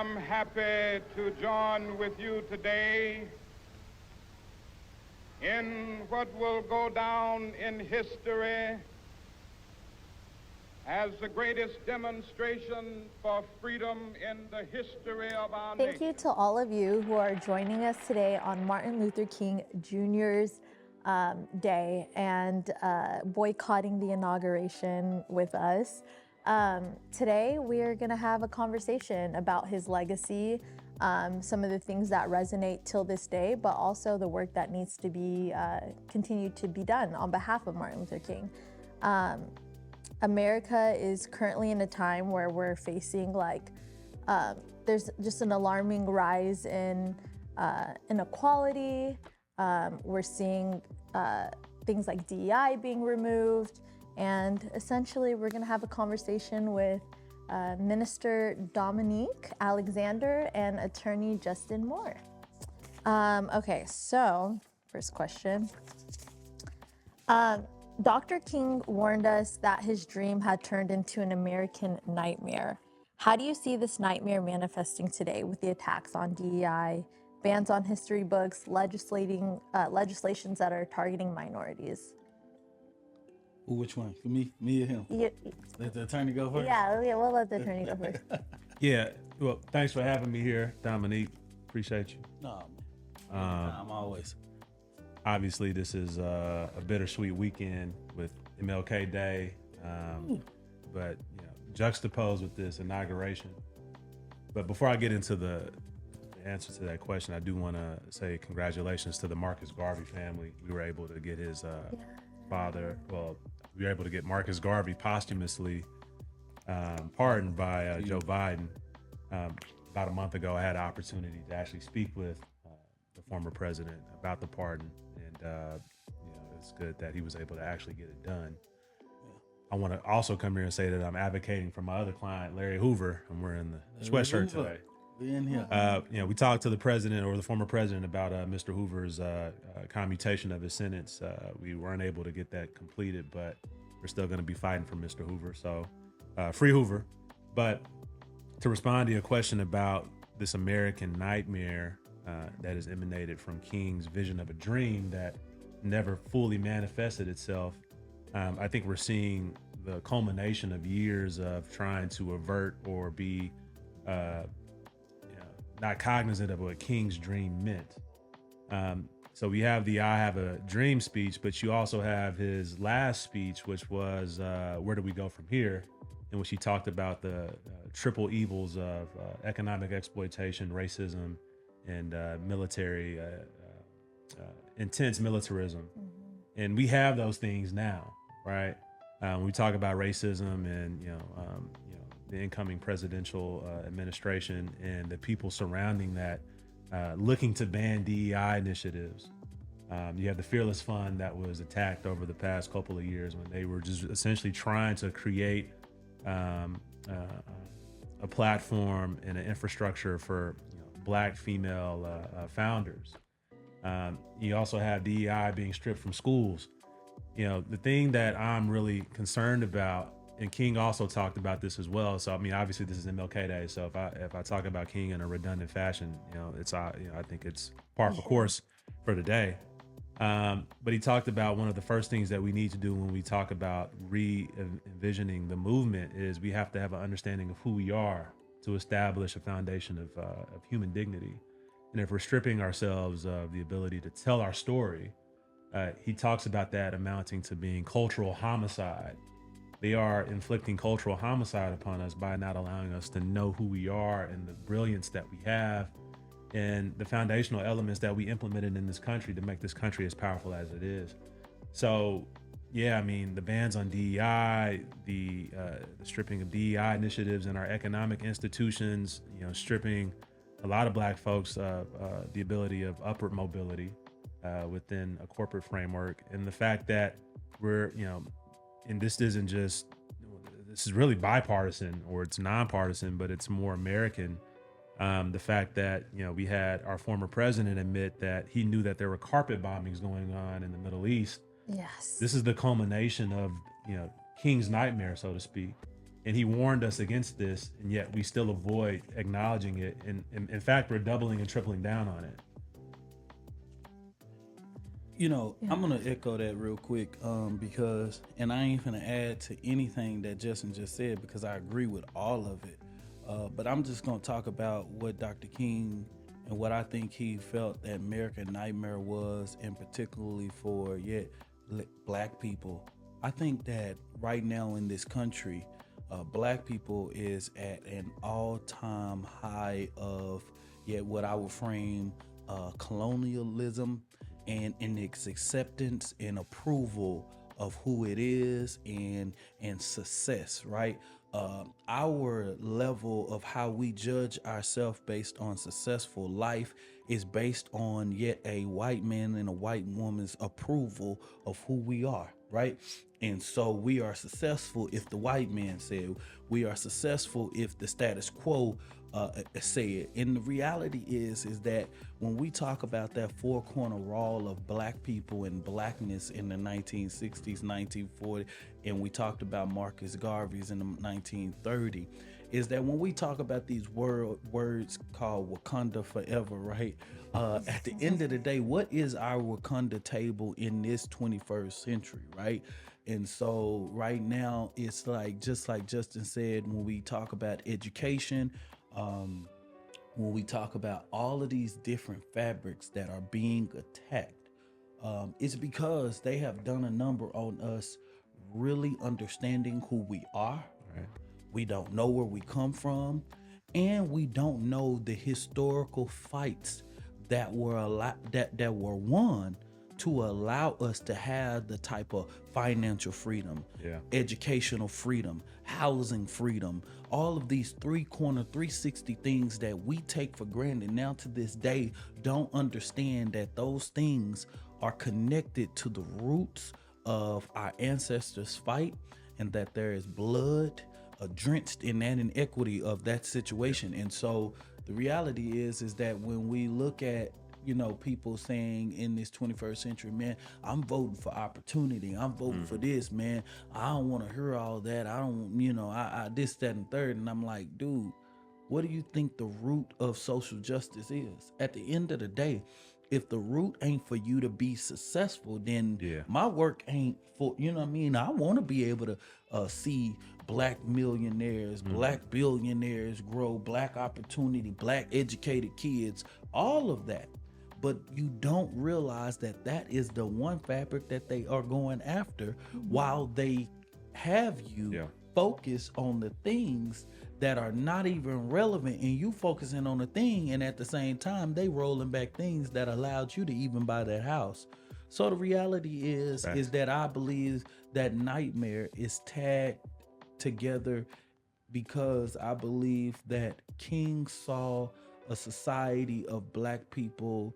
am happy to join with you today in what will go down in history as the greatest demonstration for freedom in the history of our nation. Thank you to all of you who are joining us today on Martin Luther King Jr.'s day and boycotting the inauguration with us. Today, we are going to have a conversation about his legacy, some of the things that resonate till this day, but also the work that needs to be continued to be done on behalf of Martin Luther King. America is currently in a time where we're facing there's just an alarming rise in inequality. We're seeing things like DEI being removed. And essentially, we're going to have a conversation with Minister Dominique Alexander and Attorney Justin Moore. Okay, so first question. Dr. King warned us that his dream had turned into an American nightmare. How do you see this nightmare manifesting today with the attacks on DEI, bans on history books, legislations that are targeting minorities? Ooh, which one? For me or him? Let the attorney go first? Yeah, we'll let the attorney go first. Yeah, well, thanks for having me here, Dominique. Appreciate you. No, man. I'm always. Obviously, this is a bittersweet weekend with MLK Day, but juxtaposed with this inauguration. But before I get into the answer to that question, I do want to say congratulations to the Marcus Garvey family. We were able to get his father, we were able to get Marcus Garvey posthumously pardoned by Joe Biden. About a month ago, I had an opportunity to actually speak with the former president about the pardon, and it's good that he was able to actually get it done. I want to also come here and say that I'm advocating for my other client, Larry Hoover, and we're in the sweatshirt today. We're in here. We talked to the president or the former president about Mr. Hoover's commutation of his sentence. We weren't able to get that completed, but we're still going to be fighting for Mr. Hoover. So free Hoover. But to respond to your question about this American nightmare that has emanated from King's vision of a dream that never fully manifested itself, I think we're seeing the culmination of years of trying to avert or be not cognizant of what King's dream meant. So we have the I Have a Dream speech, but you also have his last speech, which was where do we go from here? In which he talked about the triple evils of economic exploitation, racism, and military, intense militarism. Mm-hmm. And we have those things now, right? When we talk about racism and, the incoming presidential administration and the people surrounding that, looking to ban DEI initiatives. You have the Fearless Fund that was attacked over the past couple of years when they were just essentially trying to create a platform and an infrastructure for Black female founders. You also have DEI being stripped from schools. The thing that I'm really concerned about, and King also talked about this as well. So, I mean, obviously this is MLK Day. So if I talk about King in a redundant fashion, it's, I think it's par for course for today. But he talked about one of the first things that we need to do when we talk about re-envisioning the movement is we have to have an understanding of who we are to establish a foundation of human dignity. And if we're stripping ourselves of the ability to tell our story, he talks about that amounting to being cultural homicide. They are inflicting cultural homicide upon us by not allowing us to know who we are and the brilliance that we have and the foundational elements that we implemented in this country to make this country as powerful as it is. So, yeah, I mean, the bans on DEI, the stripping of DEI initiatives in our economic institutions, stripping a lot of Black folks the ability of upward mobility within a corporate framework, and the fact that we're, and this is really bipartisan, or it's nonpartisan, but it's more American. The fact that, we had our former president admit that he knew that there were carpet bombings going on in the Middle East. Yes. This is the culmination of, King's nightmare, so to speak. And he warned us against this, and yet we still avoid acknowledging it. And in fact, we're doubling and tripling down on it. You know, I'm gonna echo that real quick, because, and I ain't gonna add to anything that Justin just said because I agree with all of it. But I'm just gonna talk about what Dr. King and what I think he felt that American Nightmare was, and particularly for Black people. I think that right now in this country, Black people is at an all-time high of what I would frame colonialism and in its acceptance and approval of who it is and success, right? Our level of how we judge ourselves based on successful life is based on yet a white man and a white woman's approval of who we are, right? And so we are successful if the white man said, we are successful if the status quo said. And the reality is that when we talk about that four corner wall of Black people and Blackness in the 1960s, 1940, and we talked about Marcus Garvey's in the 1930, is that when we talk about these words called Wakanda forever, right? At the end of the day, what is our Wakanda table in this 21st century, right? And so right now, it's like, just like Justin said, when we talk about education, when we talk about all of these different fabrics that are being attacked, it's because they have done a number on us really understanding who we are. Right. We don't know where we come from, and we don't know the historical fights that were that were won to allow us to have the type of financial freedom, educational freedom, housing freedom, all of these 360 things that we take for granted now to this day, don't understand that those things are connected to the roots of our ancestors' fight, and that there is blood drenched in that inequity of that situation. And so the reality is that when we look at, you know, people saying in this 21st century, man, I'm voting for opportunity, I'm voting for this, man, I don't want to hear all that, I don't, you know, I this, that, and third. And I'm like, dude, what do you think the root of social justice is? At the end of the day, if the root ain't for you to be successful, then my work ain't for, you know what I mean? I want to be able to see Black millionaires, Black billionaires grow, Black opportunity, Black educated kids, all of that. But you don't realize that that is the one fabric that they are going after, while they have you focus on the things that are not even relevant, and you focusing on the thing, and at the same time they rolling back things that allowed you to even buy that house. So the reality is that I believe that nightmare is tagged together because I believe that King saw a society of Black people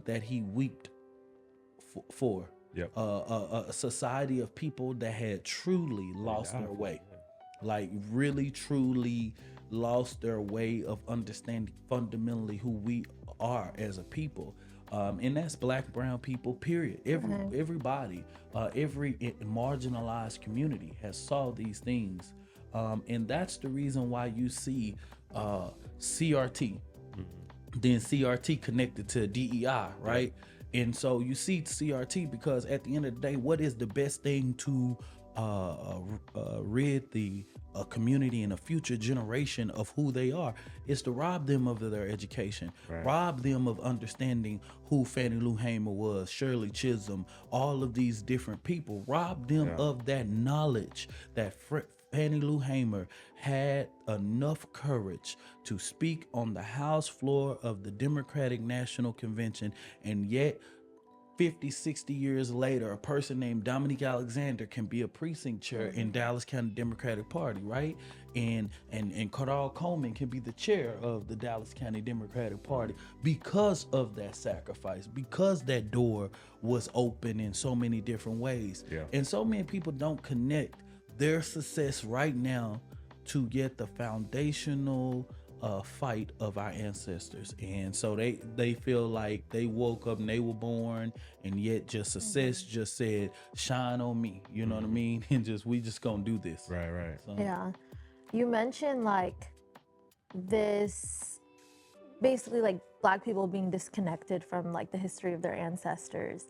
that he wept for. A society of people that had truly lost their way. Like really, truly lost their way of understanding fundamentally who we are as a people. And that's Black, brown people, period. Everybody, every marginalized community has saw these things. And that's the reason why you see CRT, then CRT connected to DEI, right? And so you see CRT because at the end of the day, what is the best thing to rid the community and a future generation of who they are? Is to rob them of their education, rob them of understanding who Fannie Lou Hamer was, Shirley Chisholm, all of these different people, rob them of that knowledge that Fannie Lou Hamer had enough courage to speak on the House floor of the Democratic National Convention, and yet 50, 60 years later, a person named Dominique Alexander can be a precinct chair in Dallas County Democratic Party, right? And Cardall Coleman can be the chair of the Dallas County Democratic Party because of that sacrifice, because that door was open in so many different ways. And so many people don't connect their success right now to get the foundational fight of our ancestors. And so they feel like they woke up and they were born, and yet just success just said, shine on me, you know what I mean? And we just gonna do this. Right. So. Yeah. You mentioned like this, basically like Black people being disconnected from like the history of their ancestors.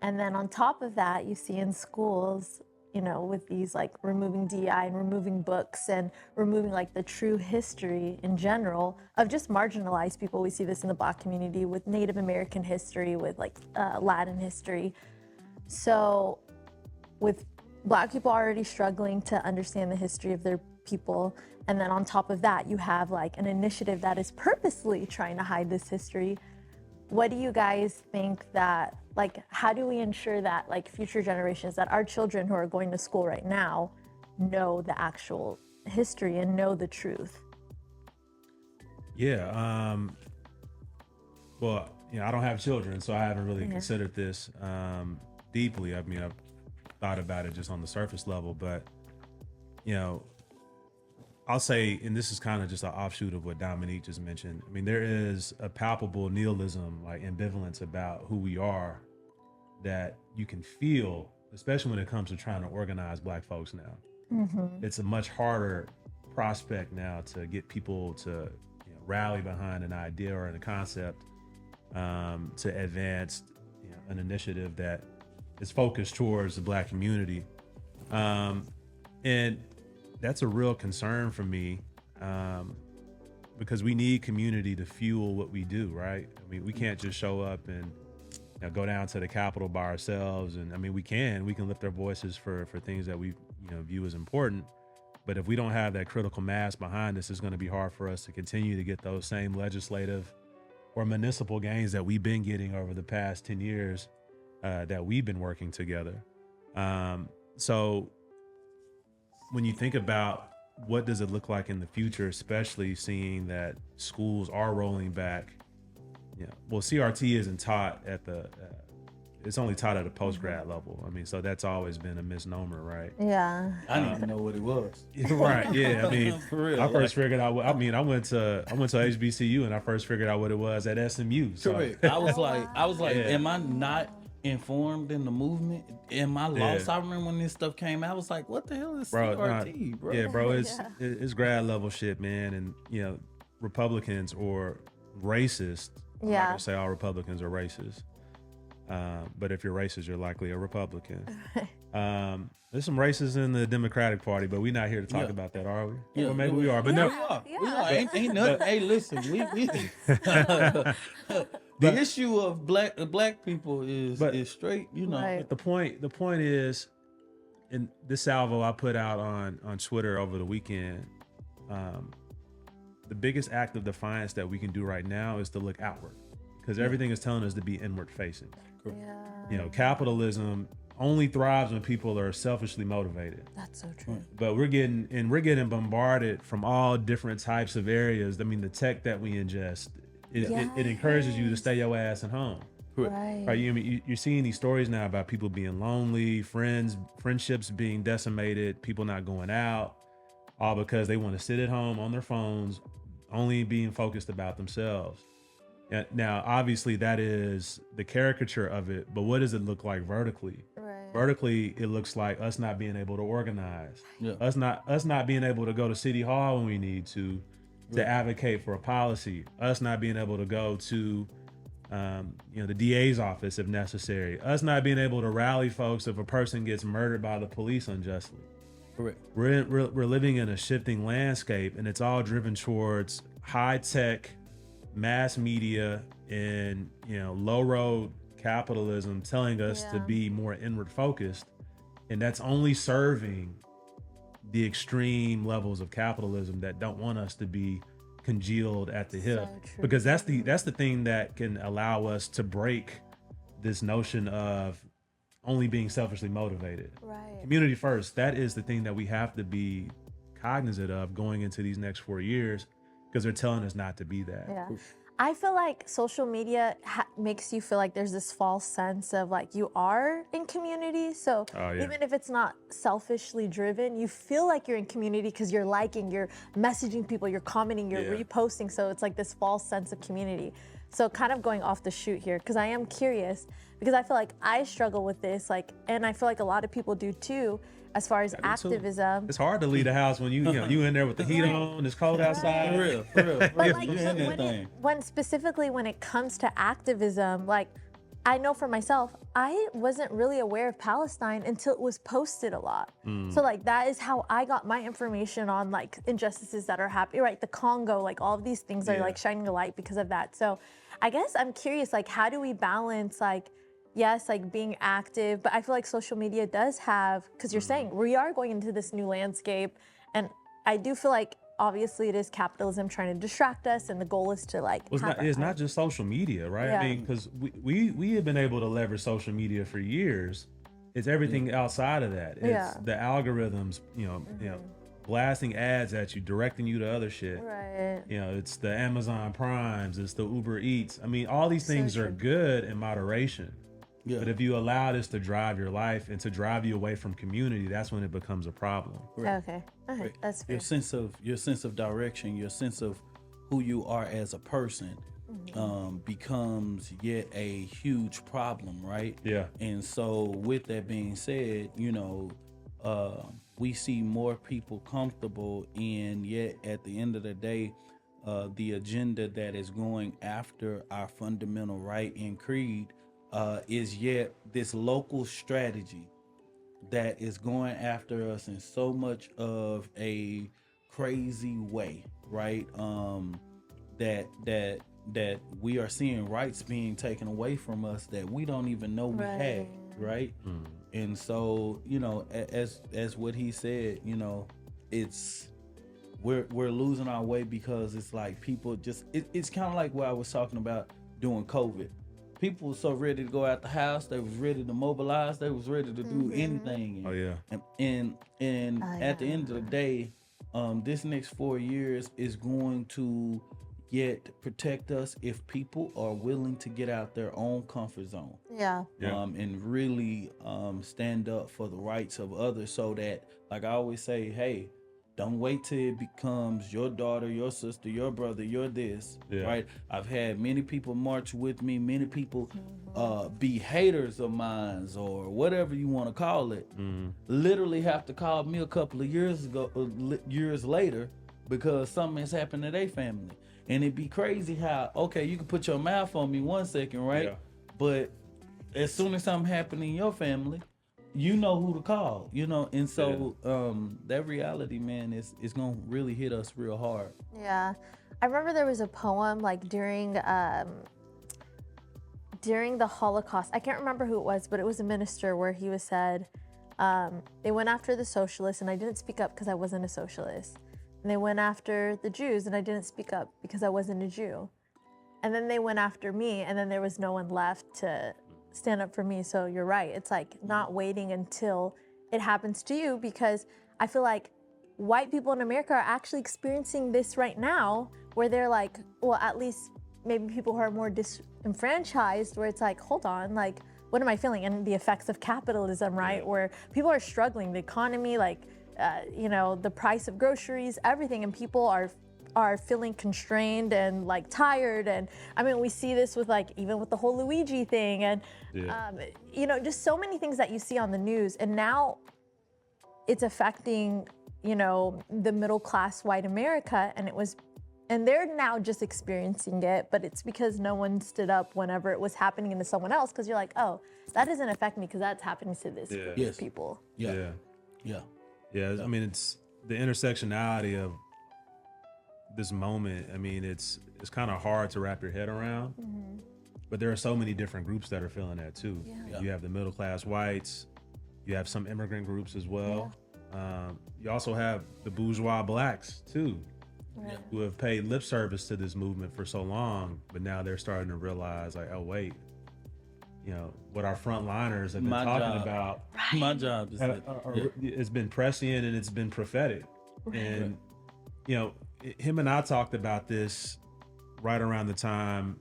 And then on top of that, you see in schools, you know, with these like removing DEI and removing books and removing like the true history in general of just marginalized people. We see this in the Black community with Native American history, with like Latin history. So with Black people already struggling to understand the history of their people, and then on top of that, you have like an initiative that is purposely trying to hide this history. What do you guys think that, like, how do we ensure that like future generations, that our children who are going to school right now know the actual history and know the truth? Yeah. Well, you know, I don't have children, so I haven't really considered this deeply. I mean, I've thought about it just on the surface level, but, you know, I'll say, and this is kind of just an offshoot of what Dominique just mentioned. I mean, there is a palpable nihilism, like ambivalence about who we are that you can feel, especially when it comes to trying to organize Black folks now. It's a much harder prospect now to get people to, you know, rally behind an idea or a concept to advance, you know, an initiative that is focused towards the Black community. And that's a real concern for me, because we need community to fuel what we do, right? I mean, we can't just show up and, you know, go down to the Capitol by ourselves. And I mean, we can lift our voices for things that we, you know, view as important. But if we don't have that critical mass behind us, it's going to be hard for us to continue to get those same legislative or municipal gains that we've been getting over the past 10 years that we've been working together. So when you think about what does it look like in the future, especially seeing that schools are rolling back, you know, well, CRT isn't taught at the, it's only taught at a post-grad level. I mean, so that's always been a misnomer, right? Yeah. I didn't even know what it was. Right. Yeah. I mean, For real, I first figured out. I mean, I went to HBCU and I first figured out what it was at SMU. So. Correct. I was like, Yeah. am I not informed in the movement? Am I lost? Yeah. I remember when this stuff came out, I was like, what the hell is Bro, CRT, bro? Yeah, bro, it's grad level shit, man. And, you know, Republicans or racist. I'm not gonna say all Republicans are racist. But if you're racist, you're likely a Republican. There's some racists in the Democratic Party, but we're not here to talk about that, are we? Yeah, or maybe we are, but no. We are. Ain't nothing. Hey, listen, we the issue of black people is straight, you know. Right. But the point is, in this salvo I put out on Twitter over the weekend, the biggest act of defiance that we can do right now is to look outward, because everything is telling us to be inward facing. Yeah. You know, capitalism only thrives when people are selfishly motivated. That's so true. But we're getting bombarded from all different types of areas. I mean, the tech that we ingest, it encourages you to stay your ass at home. Right. Right? You're seeing these stories now about people being lonely, friendships being decimated, people not going out, all because they want to sit at home on their phones, only being focused about themselves. Now, obviously, that is the caricature of it, but what does it look like vertically? Right. Vertically, it looks like us not being able to organize, Yeah. us not being able to go to City Hall when we need to advocate for a policy, us not being able to go to, you know, the DA's office if necessary, us not being able to rally folks if a person gets murdered by the police unjustly. Correct. We're living in a shifting landscape, and it's all driven towards high tech, mass media, and, you know, low road capitalism telling us to be more inward focused, and that's only serving the extreme levels of capitalism that don't want us to be congealed at the hip, because that's the thing that can allow us to break this notion of only being selfishly motivated. Right. Community first, that is the thing that we have to be cognizant of going into these next 4 years, because they're telling us not to be that. Yeah. I feel like social media makes you feel like there's this false sense of like you are in community. So even if it's not selfishly driven, you feel like you're in community because you're liking, you're messaging people, you're commenting, you're reposting. So it's like this false sense of community. So kind of going off the shoot here, because I am curious, because I feel like I struggle with this, like, and I feel like a lot of people do too, as far as I do too. activism. It's hard to leave the house when you in there with the heat on. It's cold outside. For real, for real. But like You in that thing. when specifically when it comes to activism, like I know for myself, I wasn't really aware of Palestine until it was posted a lot. So like that is how I got my information on like injustices that are happening, right? The Congo, like all of these things are like shining a light because of that. So I guess I'm curious, like how do we balance like, yes, like being active, but I feel like social media does have, because you're saying we are going into this new landscape, and I do feel like obviously it is capitalism trying to distract us, and the goal is to like. Well, it's not just social media, right? Yeah. I mean, because we have been able to leverage social media for years. It's everything outside of that. It's the algorithms, blasting ads at you, directing you to other shit. Right. It's the Amazon Primes, it's the Uber Eats. I mean, all these things are good in moderation. Yeah. But if you allow this to drive your life and to drive you away from community, that's when it becomes a problem. Right. Okay. Right. That's fair. Your sense of direction, your sense of who you are as a person, becomes yet a huge problem, right? Yeah. And so, with that being said, we see more people comfortable in, yet at the end of the day, the agenda that is going after our fundamental right and creed is yet this local strategy that is going after us in so much of a crazy way, right? That we are seeing rights being taken away from us that we don't even know we had, right? And so, as what he said, it's we're losing our way because it's like people just it's kind of like what I was talking about during COVID. People were so ready to go out the house. They was ready to mobilize. They was ready to do anything. Oh yeah. And at the end of the day, this next 4 years is going to yet protect us if people are willing to get out their own comfort zone. Yeah. And really stand up for the rights of others, so that, like I always say, hey, don't wait till it becomes your daughter, your sister, your brother, your this, right? I've had many people march with me, many people be haters of mine, or whatever you want to call it, literally have to call me a couple of years later because something has happened to their family. And it'd be crazy how, okay, you can put your mouth on me 1 second, right? Yeah. But as soon as something happened in your family, you know who to call, and so that reality, man, is gonna really hit us real hard. Yeah, I remember there was a poem like during the Holocaust. I can't remember who it was, but it was a minister where he was said they went after the socialists, and I didn't speak up because I wasn't a socialist. And they went after the Jews, and I didn't speak up because I wasn't a Jew. And then they went after me, and then there was no one left to stand up for me. So you're right. It's like not waiting until it happens to you, because I feel like white people in America are actually experiencing this right now, where they're like, well, at least maybe people who are more disenfranchised, where it's like, hold on, like, what am I feeling? And the effects of capitalism, right? Where people are struggling, the economy, like, the price of groceries, everything, and people are feeling constrained and like tired. And I mean, we see this with like, even with the whole Luigi thing, and just so many things that you see on the news. And now it's affecting, the middle class white America, and they're now just experiencing it, but it's because no one stood up whenever it was happening to someone else, because you're like, oh, that doesn't affect me because that's happening to this group of people. Yeah. I mean, it's the intersectionality of this moment. I mean, it's kind of hard to wrap your head around, but there are so many different groups that are feeling that too. You have the middle class whites, you have some immigrant groups as well. You also have the bourgeois blacks too, who have paid lip service to this movement for so long, but now they're starting to realize, like, oh wait, what our frontliners have been talking about. My job is it's been prescient and it's been prophetic. And him and I talked about this right around the time,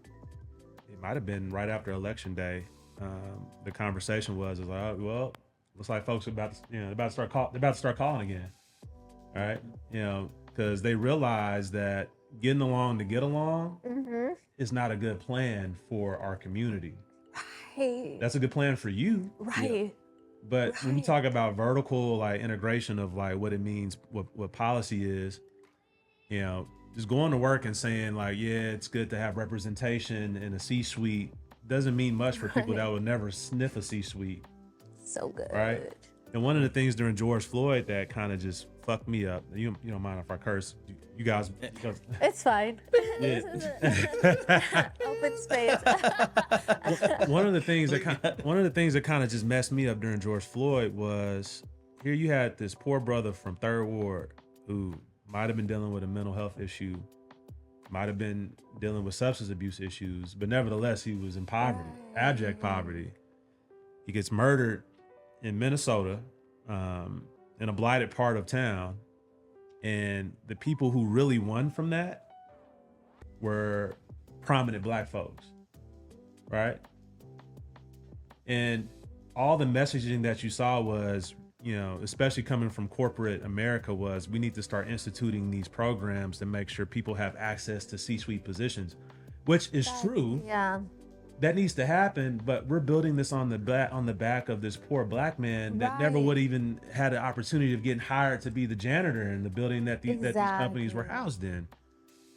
it might have been right after Election Day. The conversation was like, oh, well, looks like folks are about to start calling again. All right, because they realize that getting along to get along is not a good plan for our community. Right. That's a good plan for you. Right. But when we talk about vertical like integration of like what it means, what policy is, you know, just going to work and saying like, yeah, it's good to have representation in a C-suite doesn't mean much for people that would never sniff a C-suite. So good. Right. And one of the things during George Floyd that kind of just fucked me up. You don't mind if I curse? You guys. It's fine. Yeah. Open space. One of the things that kind of just messed me up during George Floyd was here you had this poor brother from Third Ward who might have been dealing with a mental health issue, might have been dealing with substance abuse issues, but nevertheless he was in poverty, abject poverty. He gets murdered in Minnesota, in a blighted part of town. And the people who really won from that were prominent black folks, right? And all the messaging that you saw was, you know, especially coming from corporate America, was we need to start instituting these programs to make sure people have access to C-suite positions, which is true. Yeah. That needs to happen, but we're building this on the back of this poor black man that never would even had an opportunity of getting hired to be the janitor in the building that these companies were housed in.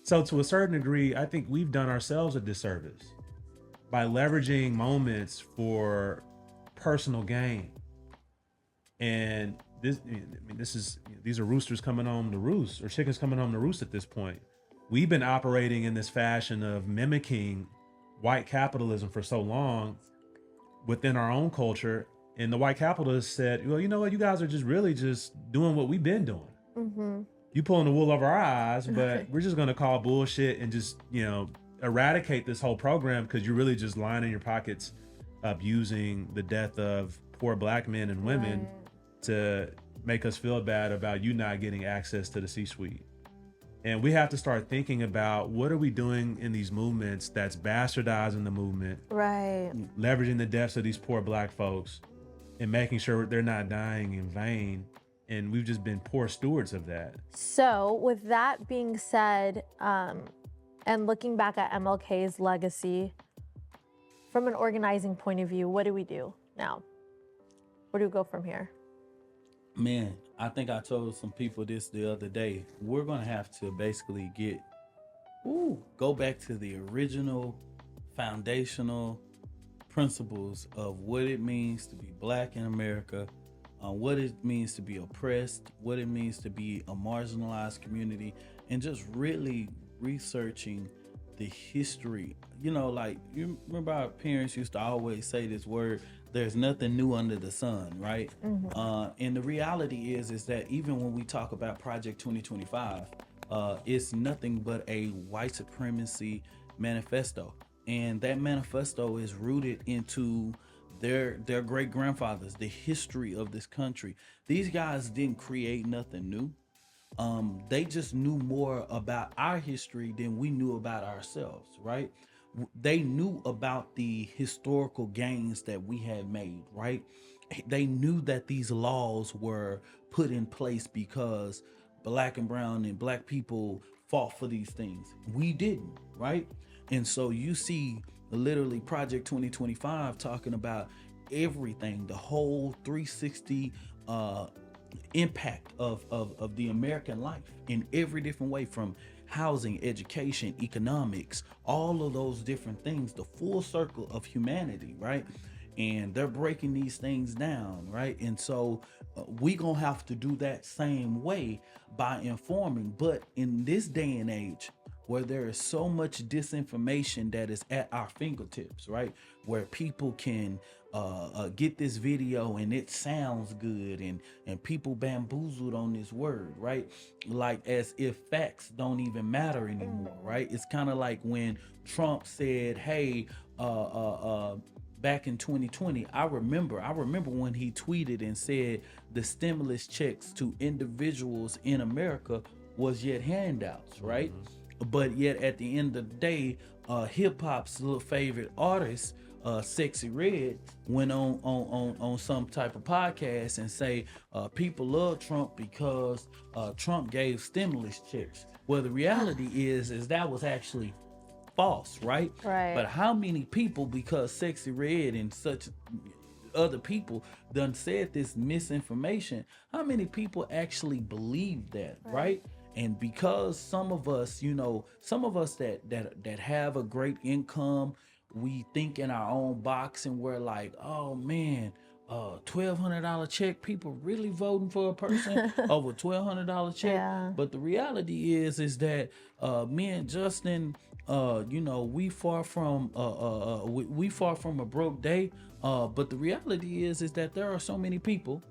So to a certain degree, I think we've done ourselves a disservice by leveraging moments for personal gain. And these are roosters coming home to roost, or chickens coming home to roost at this point. We've been operating in this fashion of mimicking white capitalism for so long within our own culture, and the white capitalists said, well, you know what, you guys are just really just doing what we've been doing. Mm-hmm. You pulling the wool over our eyes, but we're just going to call bullshit and just, you know, eradicate this whole program because you're really just lining your pockets up using the death of poor black men and women to make us feel bad about you not getting access to the C-suite. And we have to start thinking about what are we doing in these movements that's bastardizing the movement, Right. leveraging the deaths of these poor black folks and making sure they're not dying in vain. And we've just been poor stewards of that. So with that being said, and looking back at MLK's legacy, from an organizing point of view, what do we do now? Where do we go from here? Man, I think I told some people this the other day. We're going to have to basically go back to the original foundational principles of what it means to be black in America, what it means to be oppressed, what it means to be a marginalized community, and just really researching the history. You know, like, you remember our parents used to always say this word, there's nothing new under the sun, right? Mm-hmm. And the reality is that even when we talk about Project 2025, it's nothing but a white supremacy manifesto. And that manifesto is rooted into their great grandfathers, the history of this country. These guys didn't create nothing new. They just knew more about our history than we knew about ourselves, right? They knew about the historical gains that we had made, right? They knew that these laws were put in place because black and brown and black people fought for these things. We didn't, right? And so you see literally Project 2025 talking about everything, the whole 360 impact of the American life in every different way, from housing, education, economics, all of those different things, the full circle of humanity, right? And they're breaking these things down, right? And so we gonna have to do that same way by informing. But in this day and age, where there is so much disinformation that is at our fingertips, right? Where people can get this video and it sounds good, and people bamboozled on this word, right? Like as if facts don't even matter anymore, right? It's kind of like when Trump said, hey, back in 2020, I remember when he tweeted and said the stimulus checks to individuals in America was yet handouts, right? Mm-hmm. But yet at the end of the day, hip hop's little favorite artist, Sexy Red, went on some type of podcast and say people love Trump because Trump gave stimulus checks. Well, the reality is that was actually false, right? Right. But how many people, because Sexy Red and such other people done said this misinformation, how many people actually believe that, right? And because some of us, some of us that have a great income, we think in our own box and we're like, oh man, $1,200 check, people really voting for a person over $1,200 check. Yeah. But the reality is that me and Justin, we far from we far from a broke day. But the reality is that there are so many people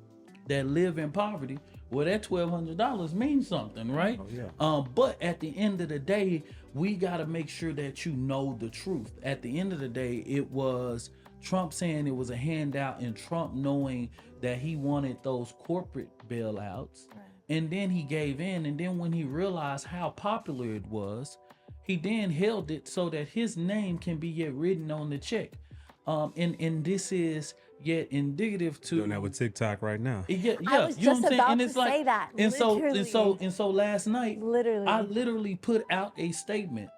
that live in poverty. Well, that $1,200 means something, right? Oh, yeah. But at the end of the day, we got to make sure that you know the truth. At the end of the day, it was Trump saying it was a handout, and Trump knowing that he wanted those corporate bailouts. Right. And then he gave in. And then when he realized how popular it was, he then held it so that his name can be yet written on the check. And this is yet indicative to Doing that with TikTok right now. Yeah, I was just about to say that. And Literally. so last night, Literally. I literally put out a statement.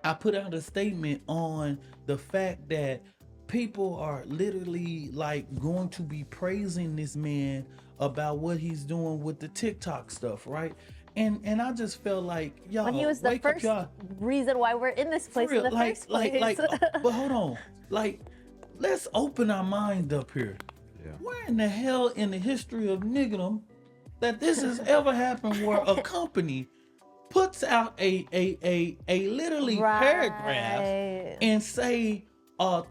I put out a statement on the fact that people are literally like going to be praising this man about what he's doing with the TikTok stuff, right? And I just felt like, y'all, when he was the wake up, first y'all. reason why we're in this place in the first place. But hold on, let's open our mind up here. Yeah. Where in the hell in the history of niggerdom that this has ever happened where a company puts out a literally paragraph and say,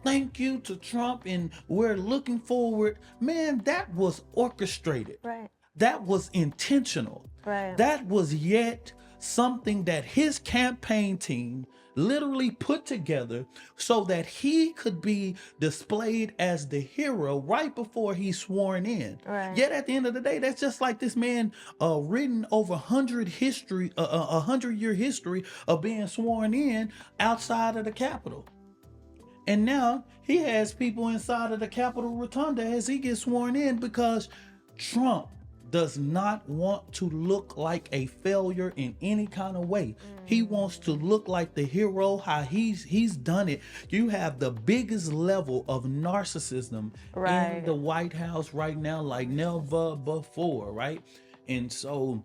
thank you to Trump and we're looking forward. Man, that was orchestrated. Right. That was intentional. Right. That was yet something that his campaign team literally put together so that he could be displayed as the hero right before he's sworn in. Right. Yet at the end of the day, that's just like this man written over 100-year history of being sworn in outside of the Capitol. And now he has people inside of the Capitol Rotunda as he gets sworn in because Trump does not want to look like a failure in any kind of way. He wants to look like the hero, how he's done it. You have the biggest level of narcissism in the White House right now, like never before, right? And so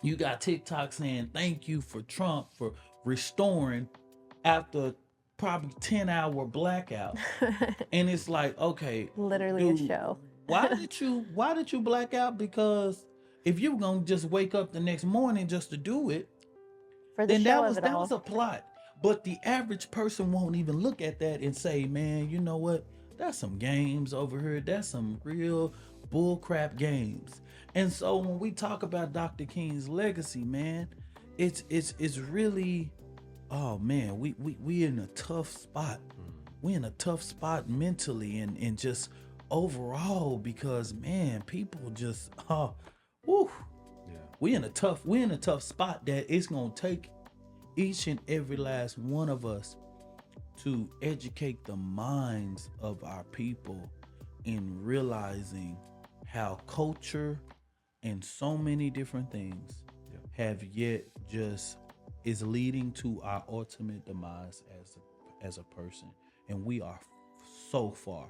you got TikTok saying thank you for Trump for restoring after probably 10-hour blackout. And it's like, okay, literally dude, a show. why did you black out? Because if you were gonna just wake up the next morning just to do it, then that was a plot. But the average person won't even look at that and say, man, you know what? That's some games over here. That's some real bullcrap games. And so when we talk about Dr. King's legacy, man, it's really, oh man, we in a tough spot. We in a tough spot mentally and just overall, because man, people just we in a tough spot that it's gonna take each and every last one of us to educate the minds of our people in realizing how culture and so many different things have yet just is leading to our ultimate demise as a person, and we are so far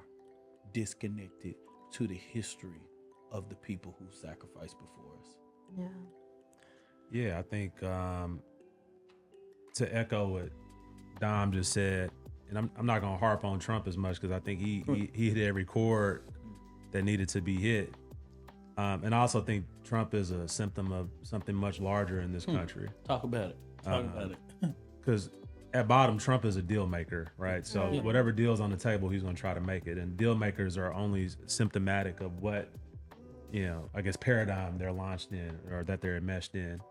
disconnected to the history of the people who sacrificed before us. Yeah, I think to echo what Dom just said, and I'm not gonna harp on Trump as much because I think he hit every chord that needed to be hit. And I also think Trump is a symptom of something much larger in this country. Talk about it. Because at bottom, Trump is a deal maker, right? So whatever deal's on the table, he's going to try to make it. And deal makers are only symptomatic of what, I guess paradigm they're launched in or that they're enmeshed in.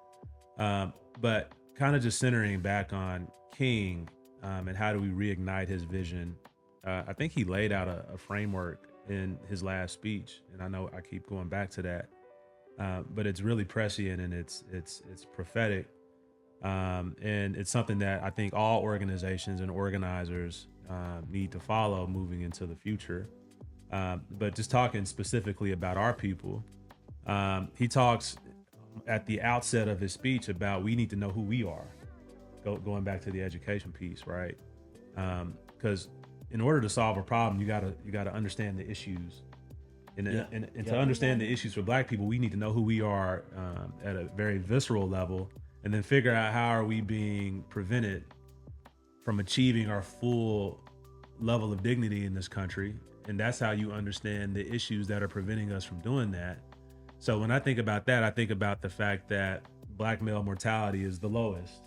But kind of just centering back on King and how do we reignite his vision. I think he laid out a framework in his last speech. And I know I keep going back to that, but it's really prescient and it's prophetic. And it's something that I think all organizations and organizers need to follow moving into the future. But just talking specifically about our people, he talks at the outset of his speech about we need to know who we are, going back to the education piece, right? Because in order to solve a problem, you gotta understand the issues. And to understand the issues for Black people, we need to know who we are at a very visceral level, and then figure out how are we being prevented from achieving our full level of dignity in this country. And that's how you understand the issues that are preventing us from doing that. So when I think about that, I think about the fact that Black male mortality is the lowest.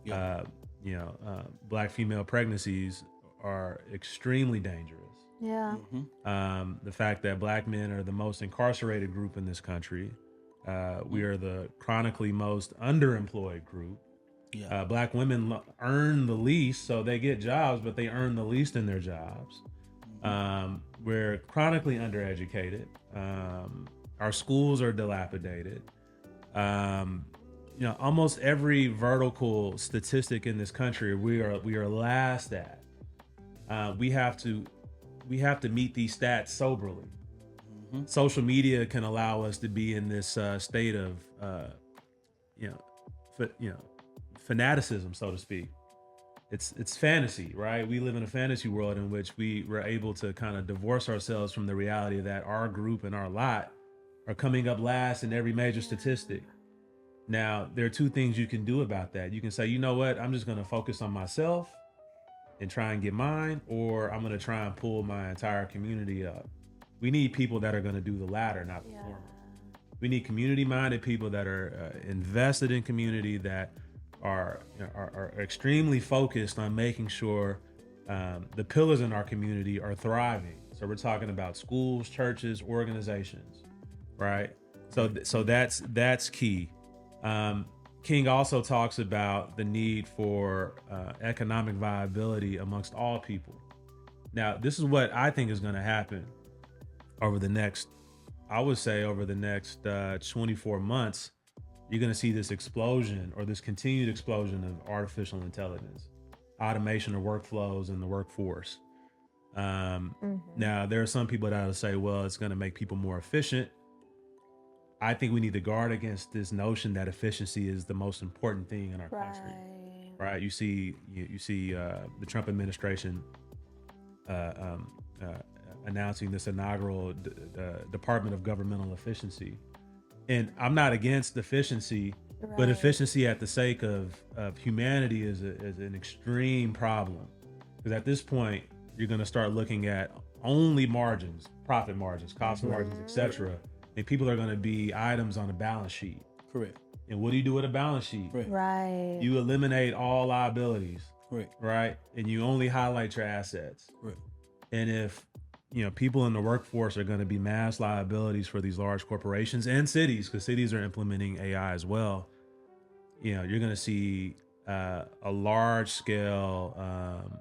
Black female pregnancies are extremely dangerous. Yeah. The fact that Black men are the most incarcerated group in this country. We are the chronically most underemployed group. Black women earn the least, so they get jobs, but they earn the least in their jobs. We're chronically undereducated. Our schools are dilapidated. Almost every vertical statistic in this country, we are last at. We have to meet these stats soberly. Social media can allow us to be in this state of, fanaticism, so to speak. It's fantasy, right? We live in a fantasy world in which we were able to kind of divorce ourselves from the reality that our group and our lot are coming up last in every major statistic. Now, there are two things you can do about that. You can say, you know what, I'm just going to focus on myself and try and get mine, or I'm going to try and pull my entire community up. We need people that are going to do the latter, not the former. We need community-minded people that are invested in community, that are extremely focused on making sure the pillars in our community are thriving. So we're talking about schools, churches, organizations, right? So that's key. King also talks about the need for economic viability amongst all people. Now, this is what I think is going to happen over the next 24 months. You're going to see this explosion, or this continued explosion, of artificial intelligence, automation of workflows in the workforce. Now, there are some people that will say, well, it's going to make people more efficient. I think we need to guard against this notion that efficiency is the most important thing in our country. Right? You see the Trump administration announcing this inaugural Department of Governmental Efficiency. And I'm not against efficiency, but efficiency at the sake of humanity is an extreme problem. Because at this point, you're going to start looking at only margins, profit margins, cost margins, etc. And people are going to be items on a balance sheet. Correct. And what do you do with a balance sheet? Right. You eliminate all liabilities. Correct. Right? And you only highlight your assets. Correct. And if people in the workforce are going to be mass liabilities for these large corporations and cities, because cities are implementing AI as well, you're going to see a large scale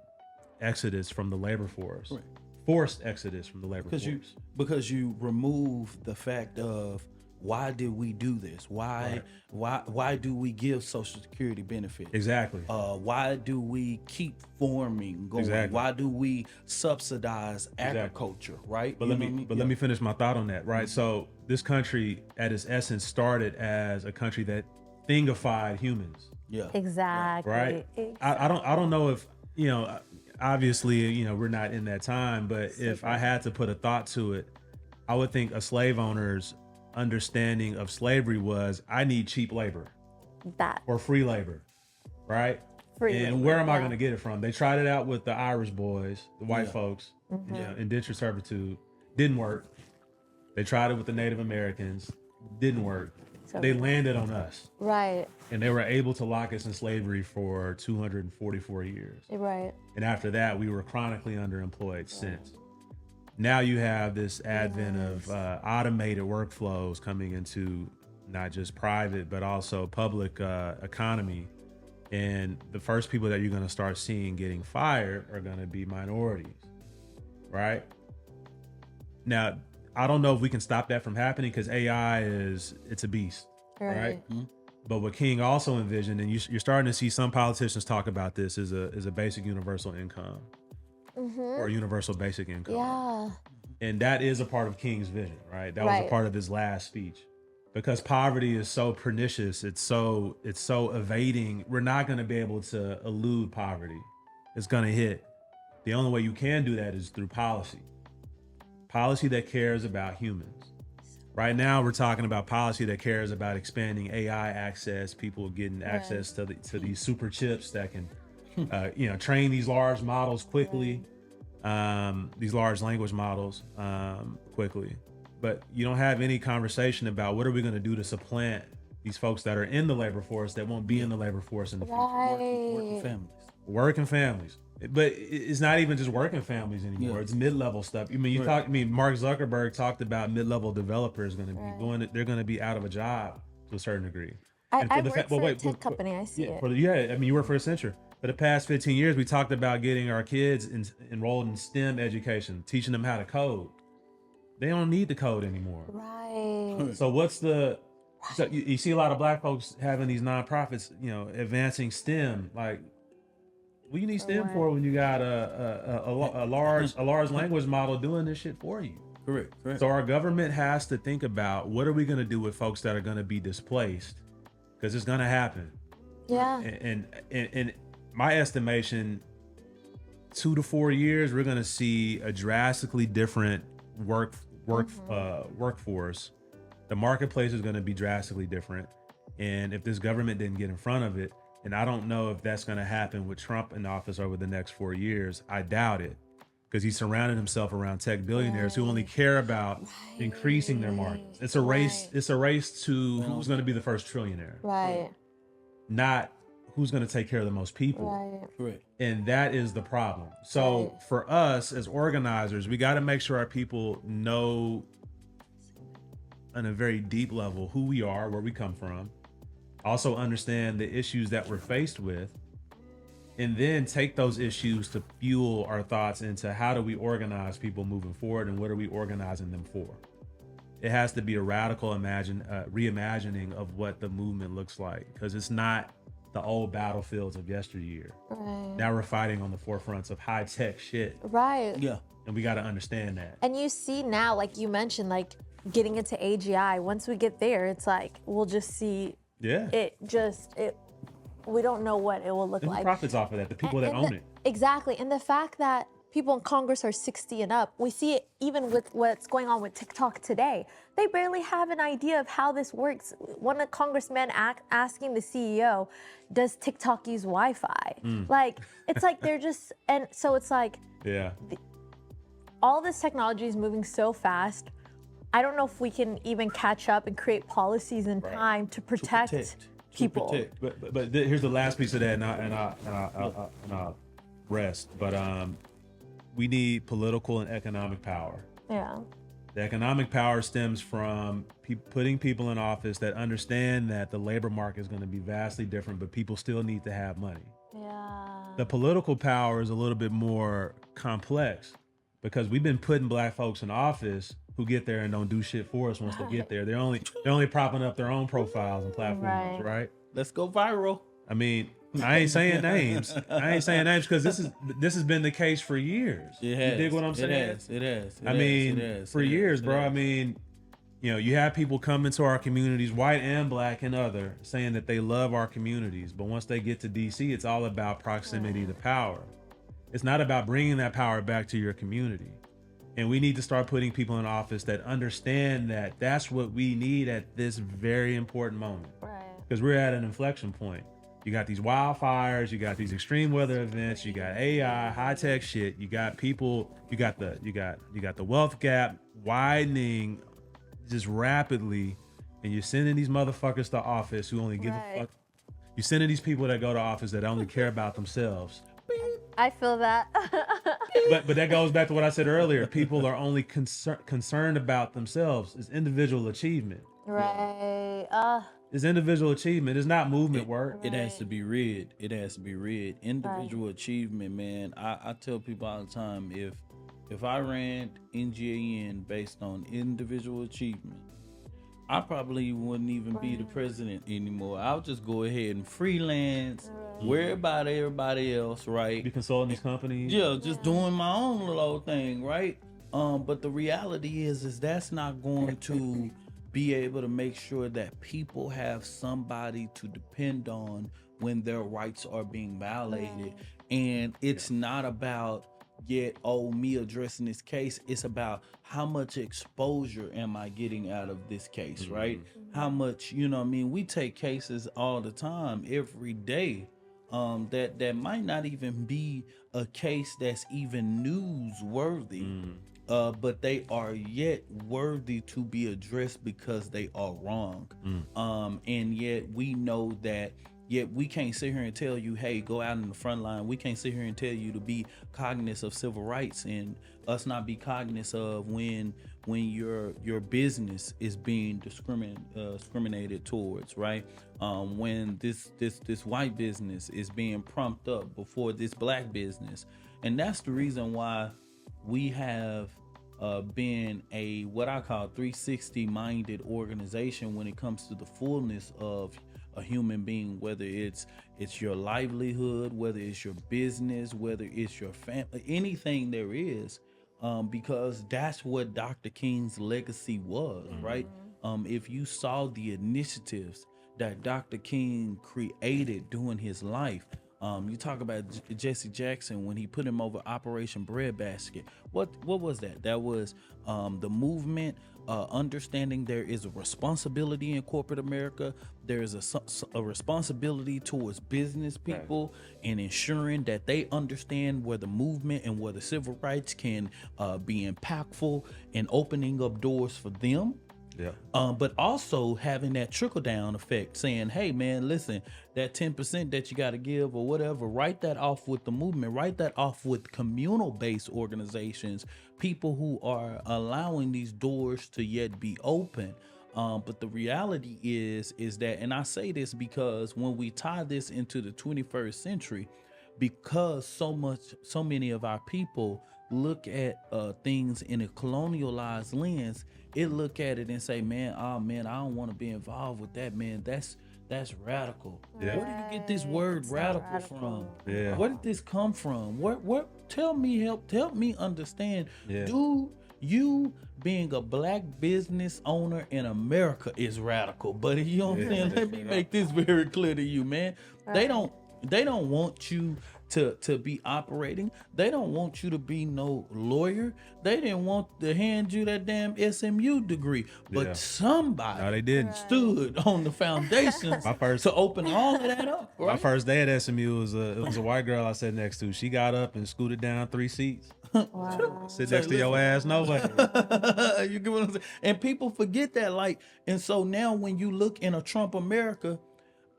exodus from the labor force. Right. Forced exodus from the labor force. Because you remove the fact of, why did we do this? Why do we give Social Security benefits? Exactly. Why do we keep farming going? Exactly. Why do we subsidize agriculture? Right. But let me finish my thought on that. Right. So this country, at its essence, started as a country that thingified humans. Yeah. Exactly. Right. Exactly. I don't know if obviously, we're not in that time, but if I had to put a thought to it, I would think a slave owner's understanding of slavery was, I need cheap labor. Or free labor, right? Where am I going to get it from? They tried it out with the Irish boys, the white folks, indentured servitude. Didn't work. They tried it with the Native Americans. Didn't work. They landed on us. Right. And they were able to lock us in slavery for 244 years. Right. And after that, we were chronically underemployed since. Now you have this advent of automated workflows coming into not just private, but also public economy. And the first people that you're going to start seeing getting fired are going to be minorities, right? Now, I don't know if we can stop that from happening, because AI it's a beast, right? Mm-hmm. But what King also envisioned, and you're starting to see some politicians talk about this, is a basic universal income. Or universal basic income. Yeah. And that is a part of King's vision, right? That was a part of his last speech. Because poverty is so pernicious, it's so evading. We're not going to be able to elude poverty. It's going to hit. The only way you can do that is through policy that cares about humans. Right now, we're talking about policy that cares about expanding AI access, people getting access to these super chips that can, train these large models quickly, these large language models quickly. But you don't have any conversation about what are we going to do to supplant these folks that are in the labor force that won't be in the labor force in the future. Working families. But it's not even just working families anymore. It's mid-level stuff. I mean, Mark Zuckerberg talked about mid-level developers going to be they're going to be out of a job to a certain degree. I work for a tech company. I see it. I mean, you work for Accenture. For the past 15 years, we talked about getting our kids enrolled in STEM education, teaching them how to code. They don't need to code anymore. Right. So so you see a lot of black folks having these nonprofits, advancing STEM. Like, what do you need STEM for when you got a large language model doing this shit for you? Correct. So our government has to think about what are we going to do with folks that are going to be displaced, because it's going to happen. Yeah. And my estimation, 2 to 4 years, we're going to see a drastically different workforce. The marketplace is going to be drastically different, and if this government didn't get in front of it. And I don't know if that's going to happen with Trump in office over the next 4 years. I doubt it, because he surrounded himself around tech billionaires who only care about increasing their markets. It's a race. It's a race to who's going to be the first trillionaire. Right. Not who's going to take care of the most people. Right. Correct. And that is the problem. So for us as organizers, we got to make sure our people know on a very deep level who we are, where we come from. Also understand the issues that we're faced with, and then take those issues to fuel our thoughts into how do we organize people moving forward, and what are we organizing them for? It has to be a radical reimagining of what the movement looks like, because it's not the old battlefields of yesteryear. Right. Now we're fighting on the forefronts of high tech shit. Right. Yeah. And we got to understand that. And you see now, like you mentioned, like getting into AGI, once we get there, it's like, we'll just see we don't know what it will look And like. who profits off of that? The people that own it. Exactly. And the fact that people in Congress are 60 and up, we see it even with what's going on with TikTok today. They barely have an idea of how this works. One of the congressmen asking the CEO, does TikTok use Wi-Fi? Like, it's like they're just, and so it's like, all this technology is moving so fast. I don't know if we can even catch up and create policies in time to protect people. But here's the last piece of that, and I'll rest. But we need political and economic power. Yeah. The economic power stems from putting people in office that understand that the labor market is going to be vastly different, but people still need to have money. Yeah. The political power is a little bit more complex, because we've been putting black folks in office who get there and don't do shit for us once they get there. They're only propping up their own profiles and platforms, right? Let's go viral. I mean, I ain't saying names. Because this has been the case for years. It has. You dig what I'm saying? It has. I mean, for years, bro. I mean, you have people come into our communities, white and black and other, saying that they love our communities. But once they get to DC, it's all about proximity to power. It's not about bringing that power back to your community. And we need to start putting people in office that understand that that's what we need at this very important moment. Right. Because we're at an inflection point. You got these wildfires, you got these extreme weather events, you got AI, high tech shit, you got people, you got the wealth gap widening just rapidly, and you're sending these motherfuckers to office who only give a fuck. You're sending these people that go to office that only care about themselves. I feel that. But that goes back to what I said earlier. People are only concerned about themselves. It's individual achievement. Right. It's individual achievement. It's not movement work. It has to be read. It has to be read. Individual achievement, man. I tell people all the time, if I ran NGAN based on individual achievement, I probably wouldn't even be the president anymore. I'll just go ahead and freelance, worry about everybody else, right? Be consulting these companies. Yeah, just doing my own little old thing, right? But the reality is that's not going to be able to make sure that people have somebody to depend on when their rights are being violated. And it's not about yet, me addressing this case, it's about how much exposure am I getting out of this case, right? How much, you know what I mean? We take cases all the time, every day, that might not even be a case that's even newsworthy, but they are yet worthy to be addressed because they are wrong. And yet we know that. Yet we can't sit here and tell you, hey, go out in the front line. We can't sit here and tell you to be cognizant of civil rights, and us not be cognizant of when your business is being discriminated towards, right? When this white business is being propped up before this black business. And that's the reason why we have been a what I call 360 minded organization when it comes to the fullness of a human being, whether it's your livelihood, whether it's your business, whether it's your family, anything there is, because that's what Dr. King's legacy was, right? If you saw the initiatives that Dr. King created during his life, you talk about Jesse Jackson when he put him over Operation Breadbasket. What was that? That was the movement, understanding there is a responsibility in corporate America. There is a responsibility towards business people, and ensuring that they understand where the movement and where the civil rights can be impactful and opening up doors for them. Yeah. But also having that trickle down effect, saying, hey man, listen, that 10% that you got to give or whatever, write that off with the movement, write that off with communal based organizations, people who are allowing these doors to yet be open. But the reality is that, and I say this because when we tie this into the 21st century, because so many of our people look at things in a colonialized lens, it look at it and say, man, I don't want to be involved with that, man. That's radical. Yeah. Where did you get this word radical from? Yeah. Where did this come from? What help me understand. Yeah. Do you being a black business owner in America is radical? But you know what I'm saying? Let me make this very clear to you, man. They don't want you to be operating. They don't want you to be no lawyer. They didn't want to hand you that damn SMU degree. But somebody No, they didn't. stood on the foundations to open all of that up. Right? My first day at SMU was a white girl I sat next to. She got up and scooted down 3 seats. Wow. Sit next to your ass, no way. You get what I'm saying? And people forget that, like, and so now when you look in a Trump America,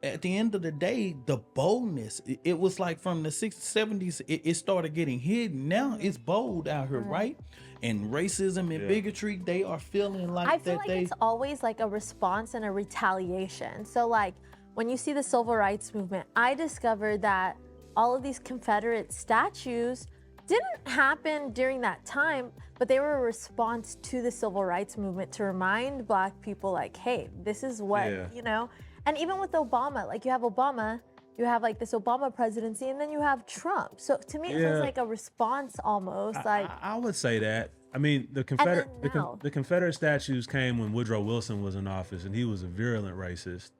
at the end of the day, the boldness, it was like from the 60s, 70s, it started getting hidden. Now it's bold out here, right? And racism and bigotry, they are feeling like I feel like it's always like a response and a retaliation. So like when you see the civil rights movement, I discovered that all of these Confederate statues didn't happen during that time, but they were a response to the civil rights movement to remind Black people like, hey, this is what, you know? And even with Obama, like you have Obama, you have like this Obama presidency, and then you have Trump. So to me, it feels like a response almost. I would say that. I mean, the Confederate statues came when Woodrow Wilson was in office, and he was a virulent racist.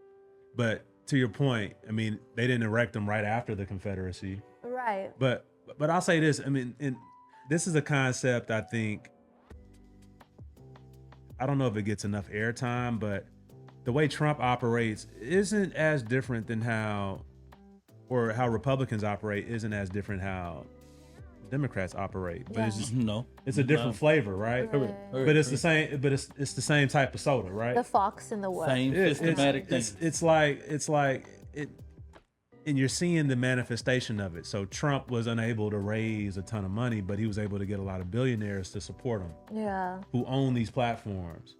But to your point, I mean, they didn't erect them right after the Confederacy. Right. But I'll say this. I mean, this is a concept I think, I don't know if it gets enough airtime, but the way Trump operates isn't as different than how Republicans operate isn't as different how Democrats operate. But it's just, it's a different flavor, right? But it's the same. But it's the same type of soda, right? The fox in the wood. Same systematic thing. It's like it, and you're seeing the manifestation of it. So Trump was unable to raise a ton of money, but he was able to get a lot of billionaires to support him. Yeah. Who own these platforms.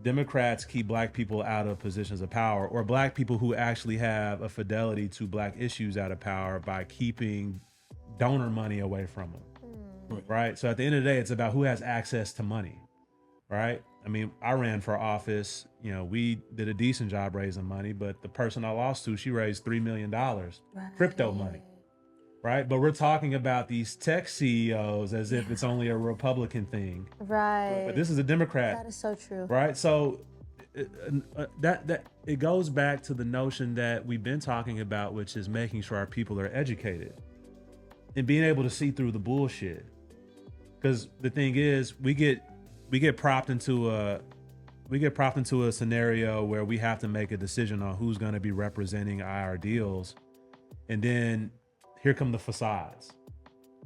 Democrats keep Black people out of positions of power, or Black people who actually have a fidelity to Black issues out of power by keeping donor money away from them. Right? So at the end of the day, it's about who has access to money, right? I mean, I ran for office, you know, we did a decent job raising money, but the person I lost to, she raised $3 million, crypto money, right? But we're talking about these tech CEOs as if it's only a Republican thing. Right. But this is a Democrat. That is so true. Right? So that it goes back to the notion that we've been talking about, which is making sure our people are educated. and being able to see through the bullshit. Because the thing is, we get propped into a scenario where we have to make a decision on who's going to be representing our ideals, and then here come the facades.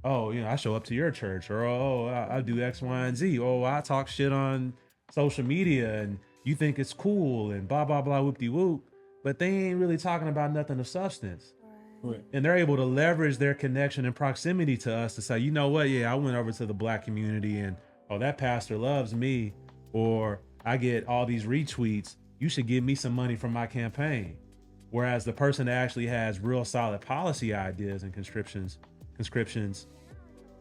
Oh, I show up to your church, or I do X, Y, and Z. Oh, I talk shit on social media, and you think it's cool, and blah blah blah, whoop de whoop. But they ain't really talking about nothing of substance. Right. And they're able to leverage their connection and proximity to us to say, you know what? Yeah, I went over to the Black community, and that pastor loves me, or I get all these retweets. You should give me some money from my campaign. Whereas the person that actually has real solid policy ideas and conscriptions,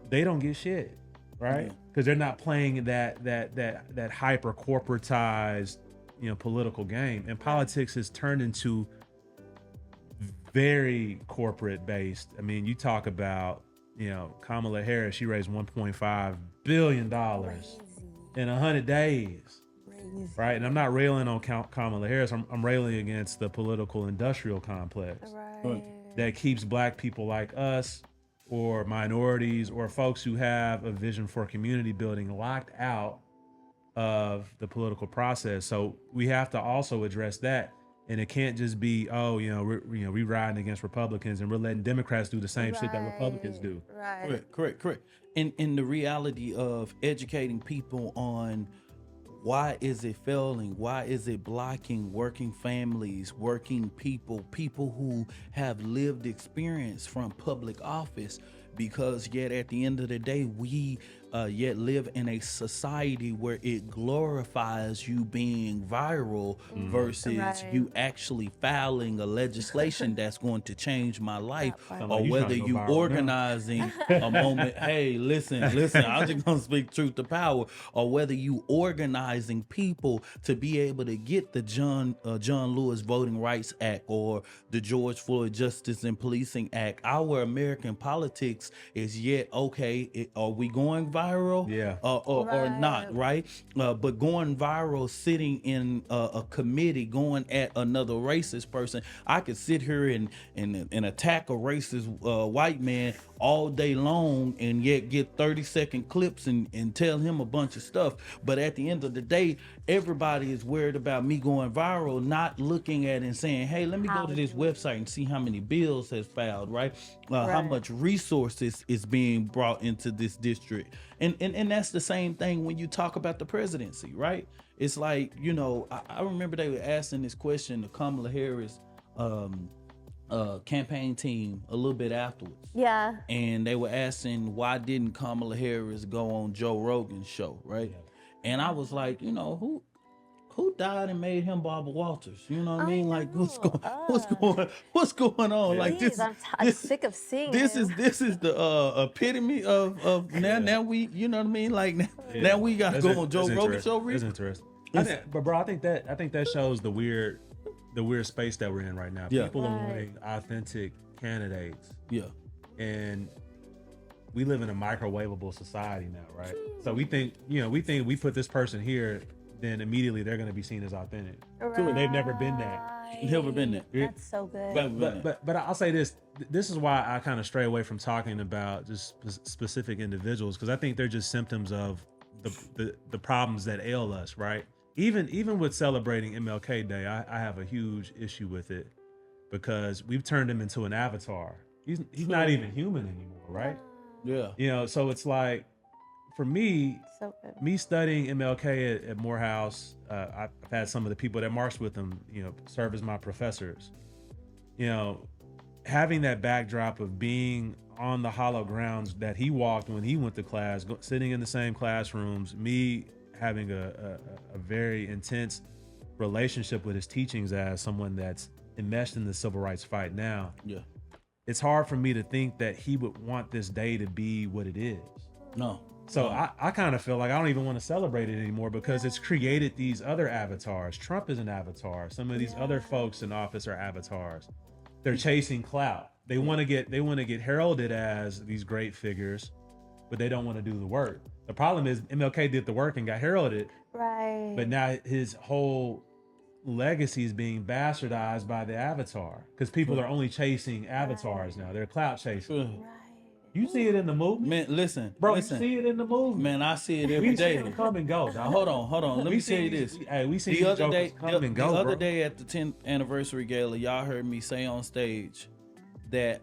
they don't get shit, right? Because they're not playing that hyper corporatized, political game. And politics has turned into very corporate based. I mean, you talk about, Kamala Harris, she raised $1.5 billion in 100 days. Right. And I'm not railing on Kamala Harris. I'm railing against the political industrial complex that keeps Black people like us, or minorities, or folks who have a vision for community building, locked out of the political process. So we have to also address that. And it can't just be, we riding against Republicans and we're letting Democrats do the same shit that Republicans do. Right. Correct. And the reality of educating people on why is it failing? Why is it blocking working families, working people who have lived experience from public office? Because yet at the end of the day, we yet live in a society where it glorifies you being viral versus you actually filing a legislation that's going to change my life, or whether you organizing a moment. Hey, listen, I'm just going to speak truth to power. Or whether you organizing people to be able to get the John Lewis Voting Rights Act or the George Floyd Justice and Policing Act. Our American politics is yet, okay, are we going viral? Or not, right? But going viral, sitting in a committee, going at another racist person. I could sit here and attack a racist white man all day long and yet get 30-second clips and tell him a bunch of stuff. But at the end of the day, everybody is worried about me going viral, not looking at it and saying, hey, let me go to this website and see how many bills has filed, right? How much resources is being brought into this district. And that's the same thing when you talk about the presidency, right? It's like, I remember they were asking this question to Kamala Harris campaign team a little bit afterwards. Yeah. And they were asking, why didn't Kamala Harris go on Joe Rogan's show, right? Yeah. And I was like, who died and made him Barbara Walters? You know what I mean? Like, what's going on? Like, I'm sick of seeing this. This is the epitome of now we, you know what I mean? Like now we got to go on Joe Rogan show. That's interesting. I think that shows the weird space that we're in right now. Yeah. People are wanting authentic candidates. Yeah. And we live in a microwavable society now, right? So we think we put this person here, then immediately they're going to be seen as authentic. Right. They've never been that. Never been that. That's so good. But I'll say this. This is why I kind of stray away from talking about just specific individuals, because I think they're just symptoms of the problems that ail us, right? Even with celebrating MLK Day, I have a huge issue with it because we've turned him into an avatar. He's not even human anymore, right? Yeah. So it's like, for me, me studying MLK at Morehouse, I've had some of the people that marched with him, serve as my professors. Having that backdrop of being on the hollow grounds that he walked when he went to class, sitting in the same classrooms, me having a very intense relationship with his teachings as someone that's enmeshed in the civil rights fight now. Yeah. It's hard for me to think that he would want this day to be what it is. No. So I kind of feel like I don't even want to celebrate it anymore because it's created these other avatars. Trump is an avatar. Some of these other folks in office are avatars. They're chasing clout. They want to get heralded as these great figures, but they don't want to do the work. The problem is MLK did the work and got heralded. Right. But now his whole legacy is being bastardized by the avatar because people are only chasing avatars now. They're clout chasing. Right. You see it in the movement, Man, listen, bro. listen. You see it in the movement. Man, I see it every We see day. it come and go. Dog. Hold on. Let me tell you this. We see The these other jokers day, come and go, the other bro. day at the 10th anniversary gala, y'all heard me say on stage that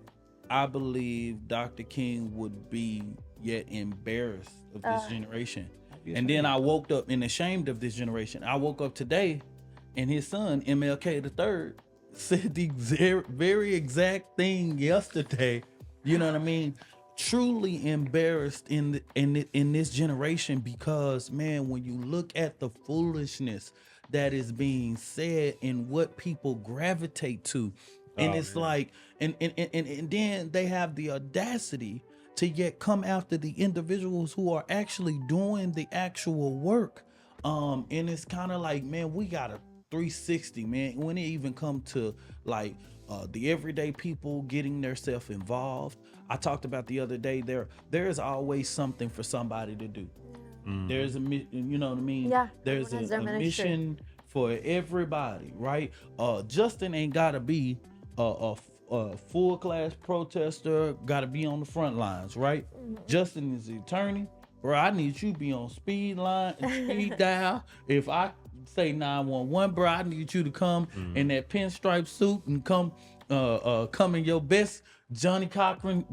I believe Dr. King would be yet embarrassed of this generation. And then I woke up and ashamed of this generation. I woke up today and his son, MLK III, said the very exact thing yesterday. You know what I mean? Truly embarrassed in this generation, because man, when you look at the foolishness that is being said and what people gravitate to, and it's like, and then they have the audacity to yet come after the individuals who are actually doing the actual work. And it's kind of like, man, we got a 360, man, when it even come to like the everyday people getting themselves involved. I talked about the other day, there is always something for somebody to do. There's a, you know what I mean? Yeah, There's everyone has a their ministry. mission for everybody, right? Justin ain't gotta be a full class protester, gotta be on the front lines, right? Justin is the attorney, bro. I need you to be on speed dial. If I say 911, bro, I need you to come in that pinstripe suit and come in your best Johnny Cochran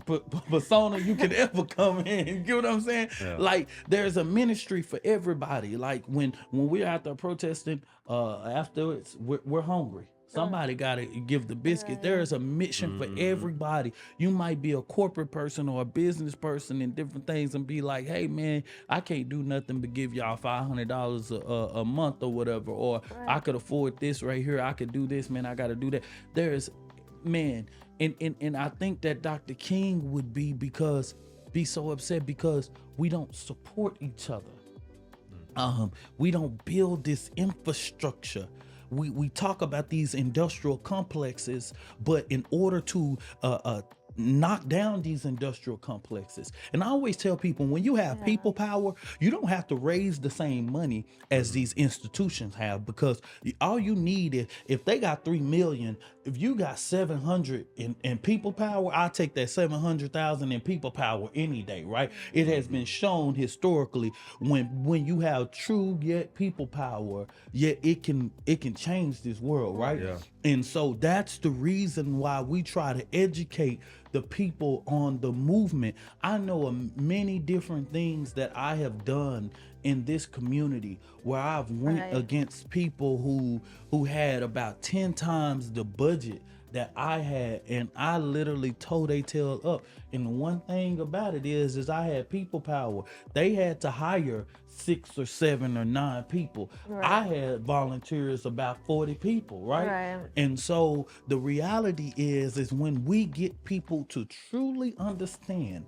persona you could ever come in. You get what I'm saying? Yeah. Like, there's a ministry for everybody. Like when we're out there protesting, afterwards we're hungry. Somebody gotta give the biscuit. There is a mission for everybody. You might be a corporate person or a business person and different things, and be like, hey man, I can't do nothing but give y'all $500 a month or whatever, or I could afford this right here. I could do this, man. I gotta do that. There's, man, and I think that Dr. King would be so upset because we don't support each other. We don't build this infrastructure. We talk about these industrial complexes, but in order to knock down these industrial complexes, and I always tell people, when you have people power, you don't have to raise the same money as these institutions have, because all you need is, if they got 3 million, if you got 700 in people power, I'll take that 700,000 in people power any day, right? It has been shown historically, when you have true yet people power, yet it can change this world, right? Yeah. And so that's the reason why we try to educate the people on the movement. I know of many different things that I have done in this community where I've went against people who had about 10 times the budget that I had, and I literally tore they tail up. And the one thing about it is I had people power. They had to hire 6 or 7 or 9 people. I had volunteers about 40 people, right? And so the reality is when we get people to truly understand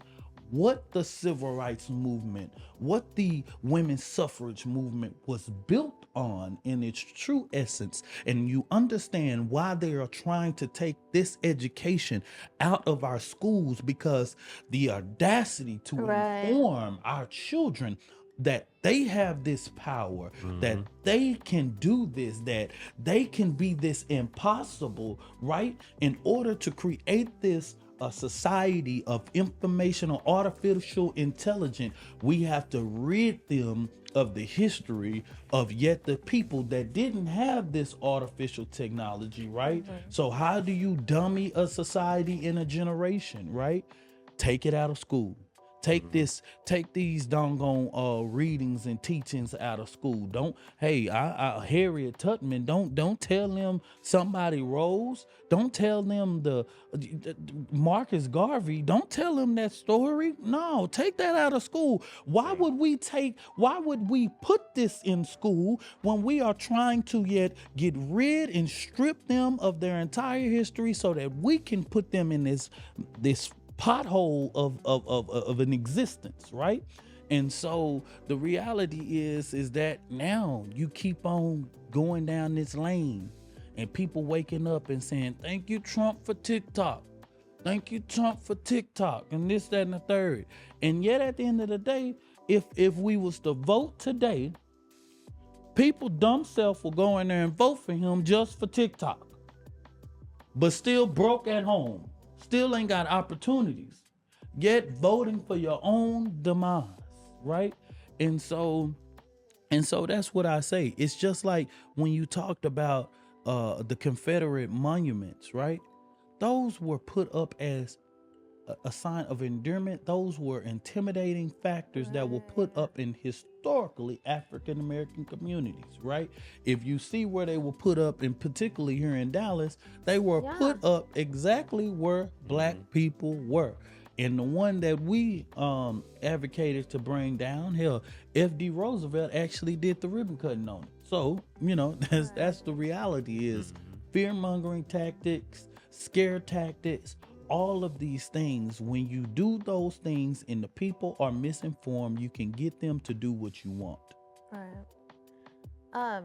what the civil rights movement, what the women's suffrage movement was built on in its true essence, and you understand why they are trying to take this education out of our schools, because the audacity to inform our children that they have this power, that they can do this, that they can be this impossible, right? In order to create this a society of informational artificial intelligence, we have to rid them of the history of yet the people that didn't have this artificial technology, right? So how do you dummy a society in a generation, right? Take it out of school. Take these doggone readings and teachings out of school. Don't, hey, Harriet Tubman, don't tell them somebody rose. Don't tell them the Marcus Garvey. Don't tell them that story. No, take that out of school. Why would we put this in school when we are trying to yet get rid and strip them of their entire history so that we can put them in this pothole of an existence, right? And so the reality is that now you keep on going down this lane and people waking up and saying, thank you, Trump, for TikTok. Thank you, Trump, for TikTok, and this, that, and the third. And yet at the end of the day, if we was to vote today, people dumb self will go in there and vote for him just for TikTok, but still broke at home. Still ain't got opportunities. yet voting for your own demise, right? And so that's what I say. It's just like when you talked about the Confederate monuments, right? Those were put up as a sign of endearment. Those were intimidating factors that were put up in historically African American communities, right? If you see where they were put up, and particularly here in Dallas, they were put up exactly where black people were. And the one that we advocated to bring down, hell, F.D. Roosevelt actually did the ribbon cutting on it. So, that's the reality is fear-mongering tactics, scare tactics, all of these things. When you do those things and the people are misinformed, you can get them to do what you want. All right.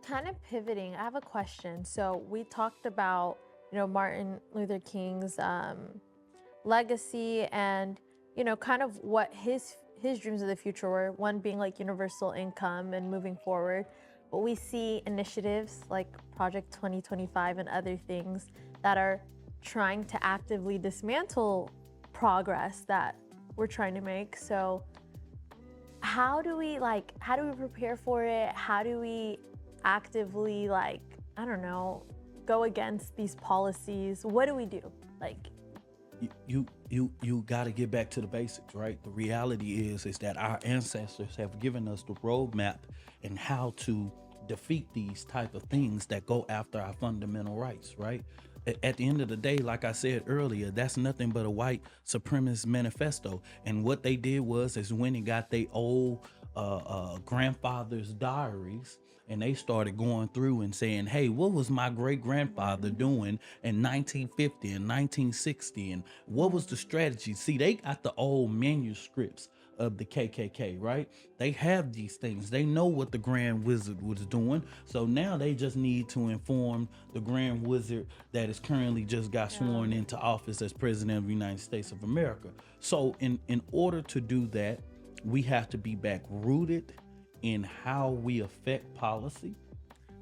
Kind of pivoting, I have a question. So we talked about, Martin Luther King's legacy and, kind of what his dreams of the future were. One being like universal income and moving forward. But we see initiatives like Project 2025 and other things that are trying to actively dismantle progress that we're trying to make. So how do we prepare for it? How do we actively go against these policies? What do we do? You got to get back to the basics, right? The reality is that our ancestors have given us the roadmap and how to defeat these type of things that go after our fundamental rights, right? At the end of the day, like I said earlier, that's nothing but a white supremacist manifesto. And what they did is when they got their old grandfather's diaries, and they started going through and saying, hey, what was my great grandfather doing in 1950 and 1960? And what was the strategy? See, they got the old manuscripts of the KKK, right? They have these things. They know what the Grand Wizard was doing. So now they just need to inform the Grand Wizard that is currently just got sworn into office as President of the United States of America. So in order to do that, we have to be back rooted in how we affect policy.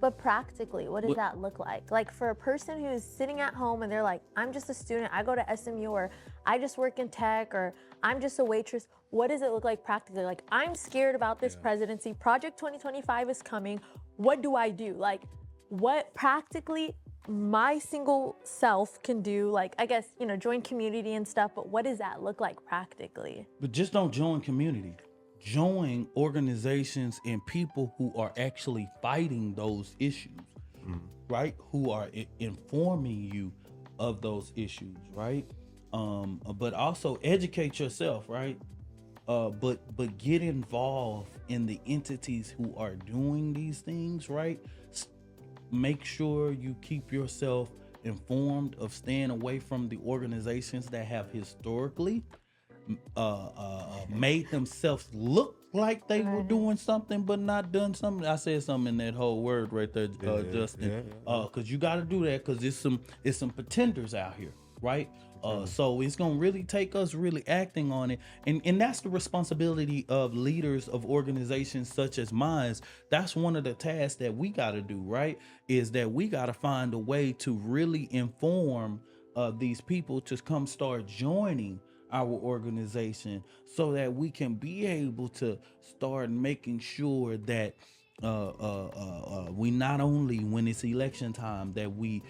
But practically, what does that look like? Like for a person who's sitting at home and they're like, I'm just a student, I go to SMU, or I just work in tech, or I'm just a waitress. What does it look like practically? Like, I'm scared about this presidency. Project 2025 is coming. What do I do? Like, what practically my single self can do? Like, I guess, join community and stuff, but what does that look like practically? But just don't join community. Join organizations and people who are actually fighting those issues, right? Who are informing you of those issues, right? But also educate yourself, right? But get involved in the entities who are doing these things, right? Make sure you keep yourself informed of staying away from the organizations that have historically made themselves look like they were doing something but not done something. I said something in that whole word right there, Justin. Because you got to do that, because it's some pretenders out here, right? So it's gonna really take us really acting on it, and that's the responsibility of leaders of organizations such as mine. That's one of the tasks that we got to do, right? Is that we got to find a way to really inform these people to come start joining our organization, so that we can be able to start making sure that we not only, when it's election time, that we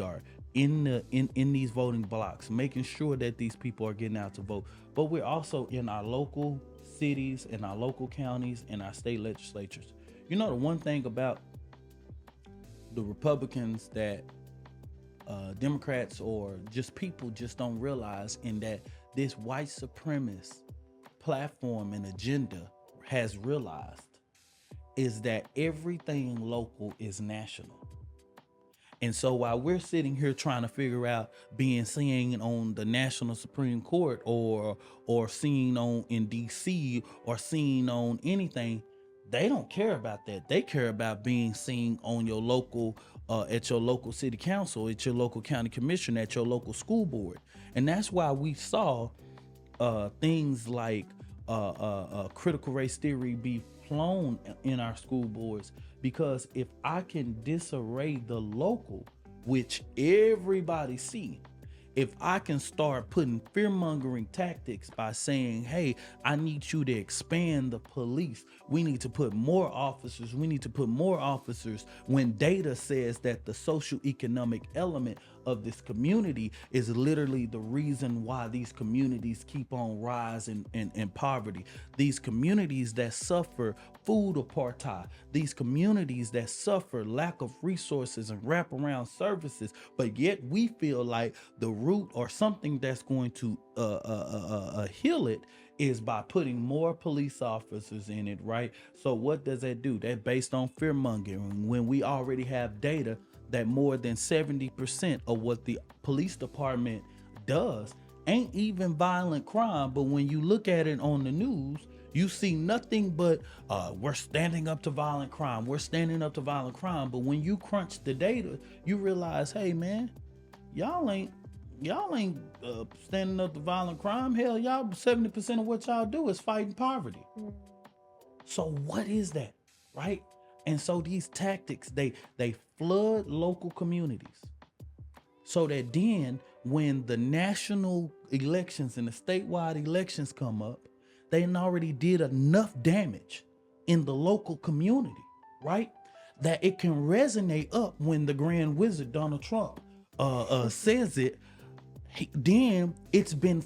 are in these voting blocks, making sure that these people are getting out to vote, but we're also in our local cities, in our local counties, and our state legislatures. The one thing about the Republicans that Democrats or just people just don't realize, in that this white supremacist platform and agenda has realized, is that everything local is national. And so while we're sitting here trying to figure out being seen on the National Supreme Court or seen on in DC or seen on anything, they don't care about that. They care about being seen on your local, at your local city council, at your local county commission, at your local school board. And that's why we saw things like critical race theory be flown in our school boards, because if I can disarray the local, which everybody see, if I can start putting fear-mongering tactics by saying, hey, I need you to expand the police. We need to put more officers. We need to put more officers when data says that the social economic element of this community is literally the reason why these communities keep on rising in poverty. These communities that suffer food apartheid, these communities that suffer lack of resources and wraparound services, but yet we feel like the root or something that's going to heal it is by putting more police officers in it, right? So what does that do? That's based on fear mongering when we already have data that more than 70% of what the police department does ain't even violent crime. But when you look at it on the news, you see nothing but we're standing up to violent crime. We're standing up to violent crime. But when you crunch the data, you realize, hey man, y'all ain't standing up to violent crime. Hell, y'all 70% of what y'all do is fighting poverty. So what is that, right? And so these tactics, they flood local communities so that then when the national elections and the statewide elections come up, they already did enough damage in the local community, right? That it can resonate up when the Grand Wizard Donald Trump says it. Then it's been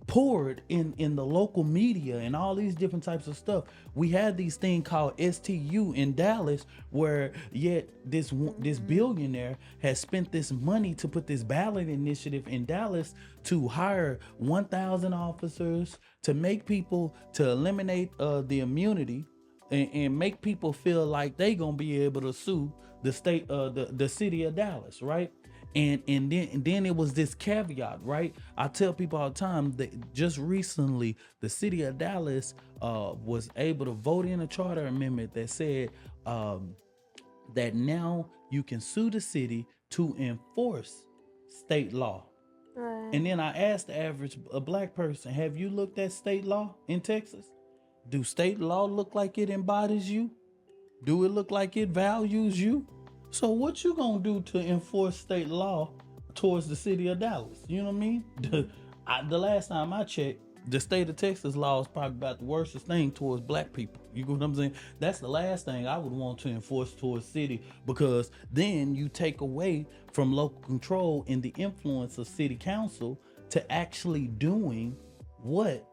poured in the local media and all these different types of stuff. We had these thing called STU in Dallas, where yet this billionaire has spent this money to put this ballot initiative in Dallas to hire 1,000 officers to make people to eliminate the immunity and make people feel like they gonna be able to sue the state the city of Dallas, right? And then it was this caveat, right? I tell people all the time that just recently the city of Dallas was able to vote in a charter amendment that said that now you can sue the city to enforce state law. Right. And then I asked the average black person, have you looked at state law in Texas? Do state law look like it embodies you? Do it look like it values you? So what you gonna do to enforce state law towards the city of Dallas? You know what I mean? The last time I checked, the state of Texas law is probably about the worstest thing towards black people. You know what I'm saying? That's the last thing I would want to enforce towards city, because then you take away from local control and the influence of city council to actually doing what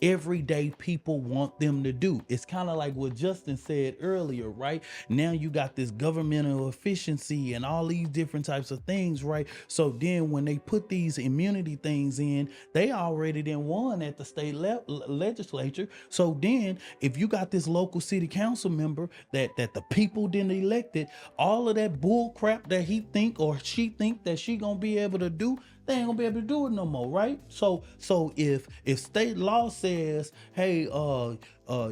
everyday people want them to do. It's kind of like what Justin said earlier, right? Now you got this governmental efficiency and all these different types of things, right? So then when they put these immunity things in, they already then won at the state legislature. So then if you got this local city council member that the people didn't elected, all of that bull crap that he think or she think that she gonna be able to do, they ain't gonna be able to do it no more, right? So if state law says, hey,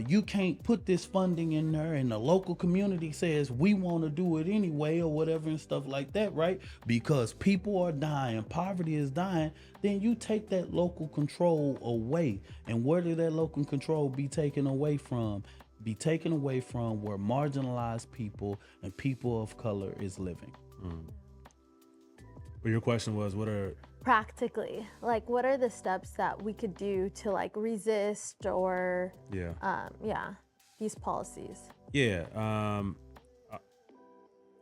you can't put this funding in there, and the local community says we want to do it anyway or whatever and stuff like that, right? Because people are dying, poverty is dying, then you take that local control away. And where did that local control be taken away from? Be taken away from where marginalized people and people of color is living. But your question was, what are Practically, like, what are the steps that we could do to like resist or these policies? Yeah,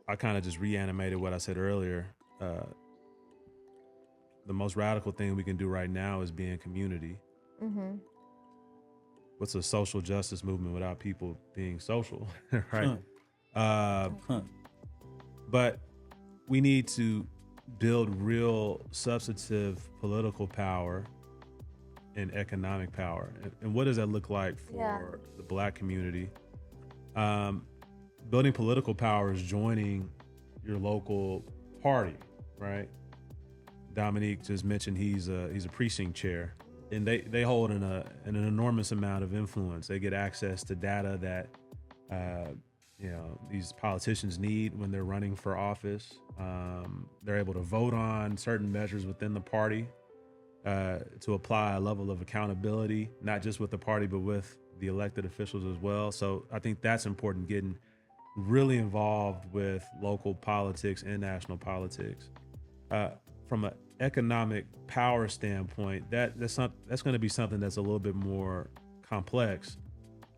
I kind of just reanimated what I said earlier. The most radical thing we can do right now is be in community. Mm-hmm. What's a social justice movement without people being social, right? But we need to build real substantive political power and economic power. And what does that look like for the Black community? Building political power is joining your local party, right? Dominique just mentioned he's a precinct chair, and they hold an enormous amount of influence. They get access to data that these politicians need when they're running for office. They're able to vote on certain measures within the party to apply a level of accountability, not just with the party, but with the elected officials as well. So I think that's important, getting really involved with local politics and national politics. From an economic power standpoint, that's going to be something that's a little bit more complex,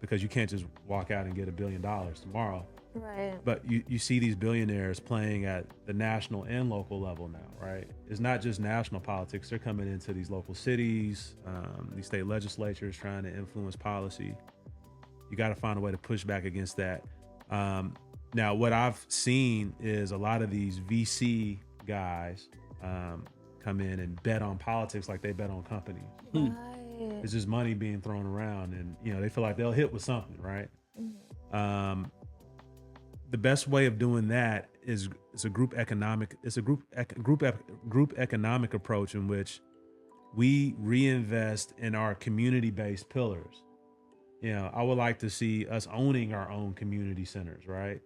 because you can't just walk out and get $1 billion tomorrow. Right. But you see these billionaires playing at the national and local level now, right? It's not just national politics. They're coming into these local cities, these state legislatures, trying to influence policy. You got to find a way to push back against that. Now, what I've seen is a lot of these VC guys come in and bet on politics like they bet on companies. Right. It's just money being thrown around, and they feel like they'll hit with something, right? Mm-hmm. The best way of doing that is a group economic approach in which we reinvest in our community-based pillars. I would like to see us owning our own community centers, right?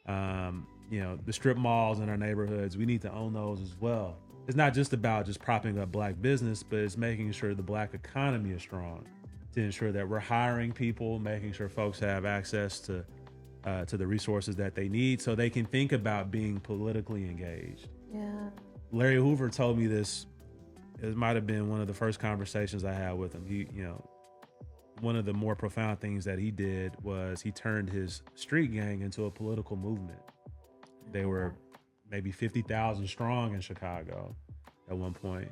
The strip malls in our neighborhoods, we need to own those as well. It's not just about just propping up Black business, but it's making sure the Black economy is strong, to ensure that we're hiring people, making sure folks have access to the resources that they need so they can think about being politically engaged. Yeah. Larry Hoover told me this. It might have been one of the first conversations I had with him. He, one of the more profound things that he did was he turned his street gang into a political movement. They were maybe 50,000 strong in Chicago at one point.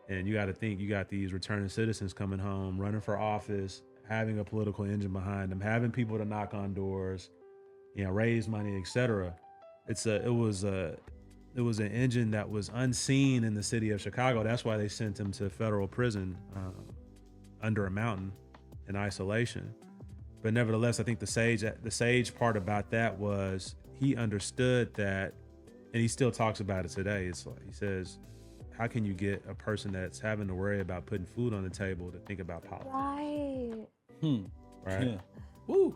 And you got to think, you got these returning citizens coming home, running for office, having a political engine behind them, having people to knock on doors, raise money, etc. It was an engine that was unseen in the city of Chicago. That's why they sent him to federal prison under a mountain in isolation. But nevertheless, I think the sage part about that was he understood that, and he still talks about it today. It's like he says, how can you get a person that's having to worry about putting food on the table to think about politics? Right. Right. Yeah. Woo.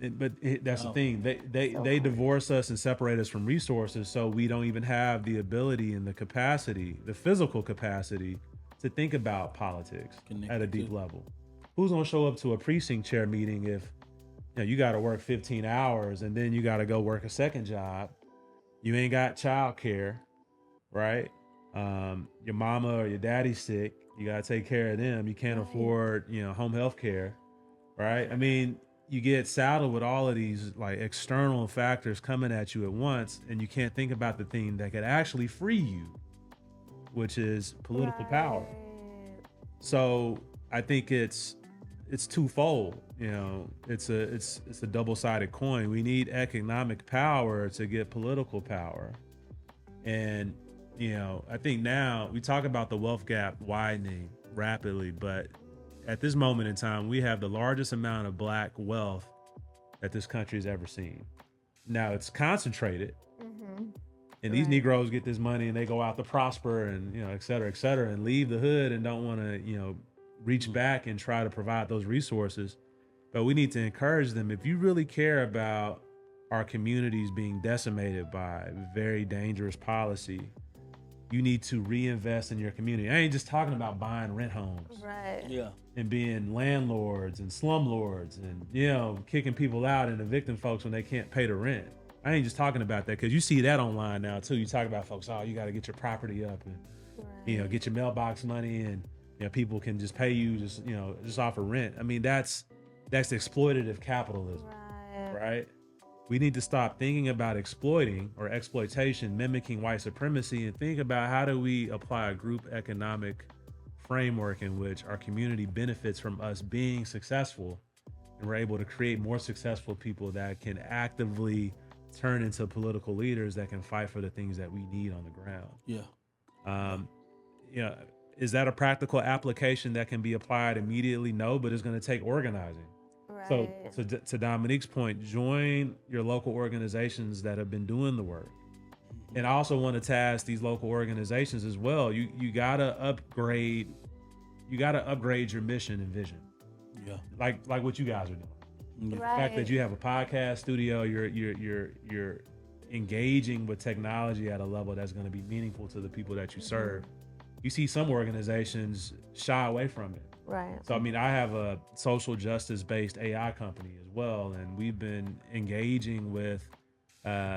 That's the thing. They divorce us and separate us from resources, so we don't even have the ability and the capacity, the physical capacity, to think about politics at a deep level. Who's gonna show up to a precinct chair meeting if you got to work 15 hours and then you got to go work a second job? You ain't got child care, right? Your mama or your daddy's sick. You got to take care of them. You can't afford, home health care, right? I mean, you get saddled with all of these like external factors coming at you at once, and you can't think about the thing that could actually free you, which is political power. So I think it's twofold. It's a double-sided coin. We need economic power to get political power. And I think now we talk about the wealth gap widening rapidly, but at this moment in time, we have the largest amount of Black wealth that this country has ever seen. Now it's concentrated, and these Negroes get this money and they go out to prosper and et cetera, and leave the hood and don't want to reach back and try to provide those resources. But we need to encourage them. If you really care about our communities being decimated by very dangerous policy, you need to reinvest in your community. I ain't just talking about buying rent homes. Right. Yeah. And being landlords and slumlords and, kicking people out and evicting folks when they can't pay the rent. I ain't just talking about that, because you see that online now too. You talk about folks, you got to get your property up and, get your mailbox money, and, people can just pay you just offer rent. I mean, that's exploitative capitalism, right? We need to stop thinking about exploiting or exploitation, mimicking white supremacy, and think about how do we apply a group economic framework in which our community benefits from us being successful, and we're able to create more successful people that can actively turn into political leaders that can fight for the things that we need on the ground. Yeah. Is that a practical application that can be applied immediately? No, but it's going to take organizing. So to Dominique's point, join your local organizations that have been doing the work. And I also want to task these local organizations as well. You gotta upgrade your mission and vision. Yeah. Like what you guys are doing. Yeah. The fact that you have a podcast studio, you're engaging with technology at a level that's going to be meaningful to the people that you serve. You see some organizations shy away from it. Right. So, I mean, I have a social justice-based AI company as well, and we've been engaging with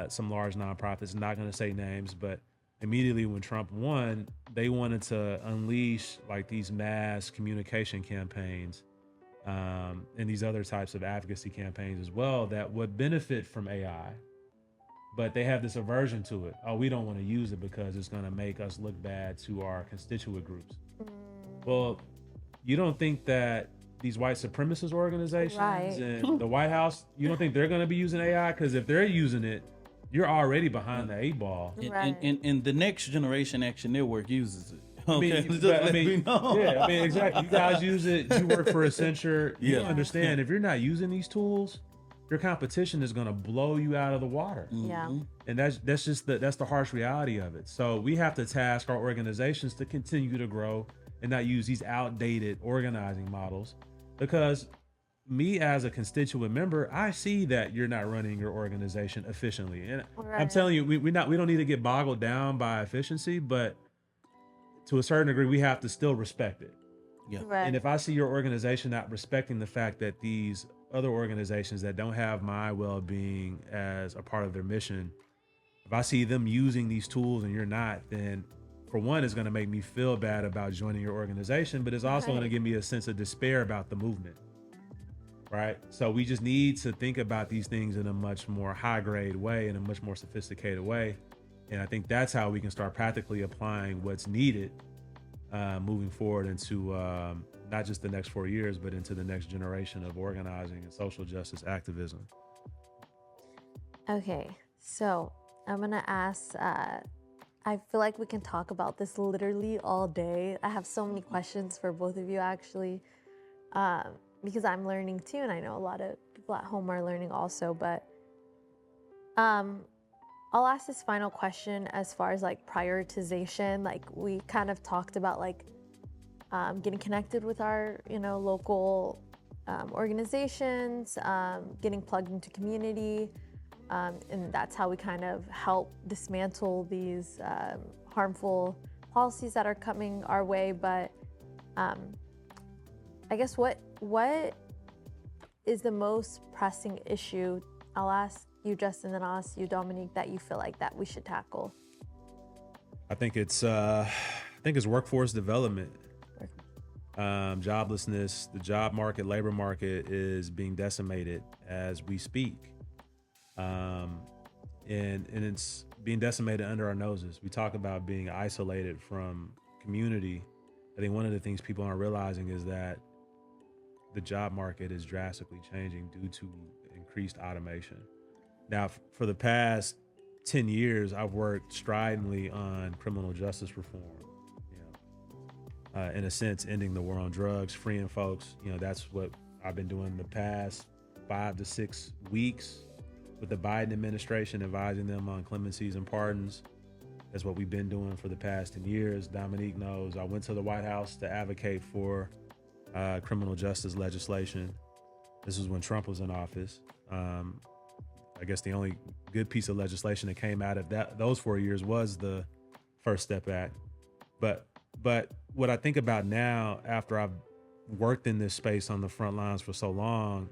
some large nonprofits. I'm not going to say names, but immediately when Trump won, they wanted to unleash like these mass communication campaigns and these other types of advocacy campaigns as well that would benefit from AI. But they have this aversion to it. Oh, we don't want to use it because it's going to make us look bad to our constituent groups. Well, you don't think that these white supremacist organizations and the White House, you don't think they're going to be using AI? Because if they're using it, you're already behind the 8 ball. And the next generation Action Network uses it. Okay, yeah, I mean, exactly. You guys use it. You work for Accenture. You understand if you're not using these tools, your competition is going to blow you out of the water. Yeah. And that's just that's the harsh reality of it. So we have to task our organizations to continue to grow and not use these outdated organizing models, because me as a constituent member, I see that you're not running your organization efficiently. And I'm telling you, we don't need to get boggled down by efficiency, but to a certain degree, we have to still respect it. Yeah. And if I see your organization not respecting the fact that these other organizations that don't have my well-being as a part of their mission, if I see them using these tools and you're not, then for one, it's going to make me feel bad about joining your organization, but it's also going to give me a sense of despair about the movement. Right? So we just need to think about these things in a much more high-grade way, in a much more sophisticated way. And I think that's how we can start practically applying what's needed moving forward into not just the next 4 years, but into the next generation of organizing and social justice activism. Okay, so I'm gonna ask, I feel like we can talk about this literally all day. I have so many questions for both of you actually, because I'm learning too, and I know a lot of people at home are learning also, but I'll ask this final question as far as like prioritization. Like we kind of talked about like getting connected with our, local organizations, getting plugged into community, and that's how we kind of help dismantle these harmful policies that are coming our way. But I guess what is the most pressing issue? I'll ask you, Justin, then I'll ask you, Dominique, that you feel like that we should tackle. I think it's workforce development. Joblessness, the job market, labor market is being decimated as we speak. And it's being decimated under our noses. We talk about being isolated from community. I think one of the things people aren't realizing is that the job market is drastically changing due to increased automation. Now, for the past 10 years, I've worked stridently on criminal justice reform. In a sense, ending the war on drugs, freeing folks. That's what I've been doing the past 5 to 6 weeks with the Biden administration, advising them on clemencies and pardons. That's what we've been doing for the past 10 years. Dominique knows I went to the White House to advocate for criminal justice legislation. This was when Trump was in office. I guess the only good piece of legislation that came out of those 4 years was the First Step Act. But what I think about now, after I've worked in this space on the front lines for so long,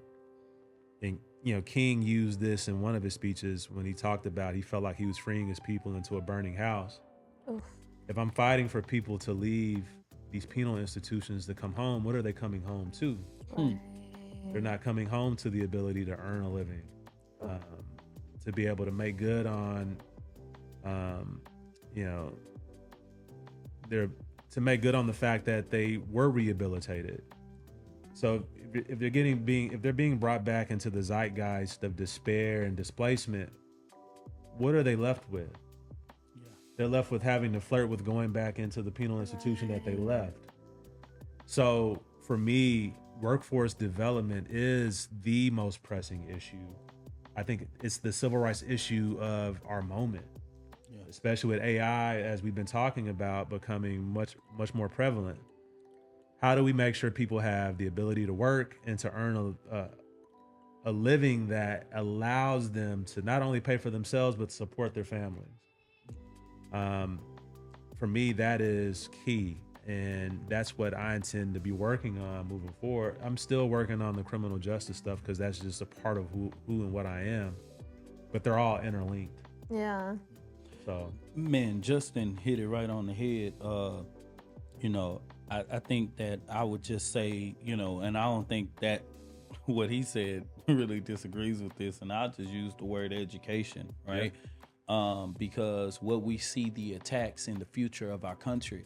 and King used this in one of his speeches when he talked about he felt like he was freeing his people into a burning house. Oof. If I'm fighting for people to leave these penal institutions to come home, what are they coming home to? They're not coming home to the ability to earn a living, to be able to make good on, to make good on the fact that they were rehabilitated. So if they're being brought back into the zeitgeist of despair and displacement, what are they left with? Yeah. They're left with having to flirt with going back into the penal institution that they left. So for me, workforce development is the most pressing issue. I think it's the civil rights issue of our moment. Especially with AI, as we've been talking about, becoming much more prevalent. How do we make sure people have the ability to work and to earn a living that allows them to not only pay for themselves, but support their families? For me, that is key. And that's what I intend to be working on moving forward. I'm still working on the criminal justice stuff because that's just a part of who and what I am, but they're all interlinked. Yeah. So Man, Justin hit it right on the head. You know, I think that I would just say, you know, and I don't think that what he said really disagrees with this, and I'll just use the word education, right? Because what we see the attacks in the future of our country.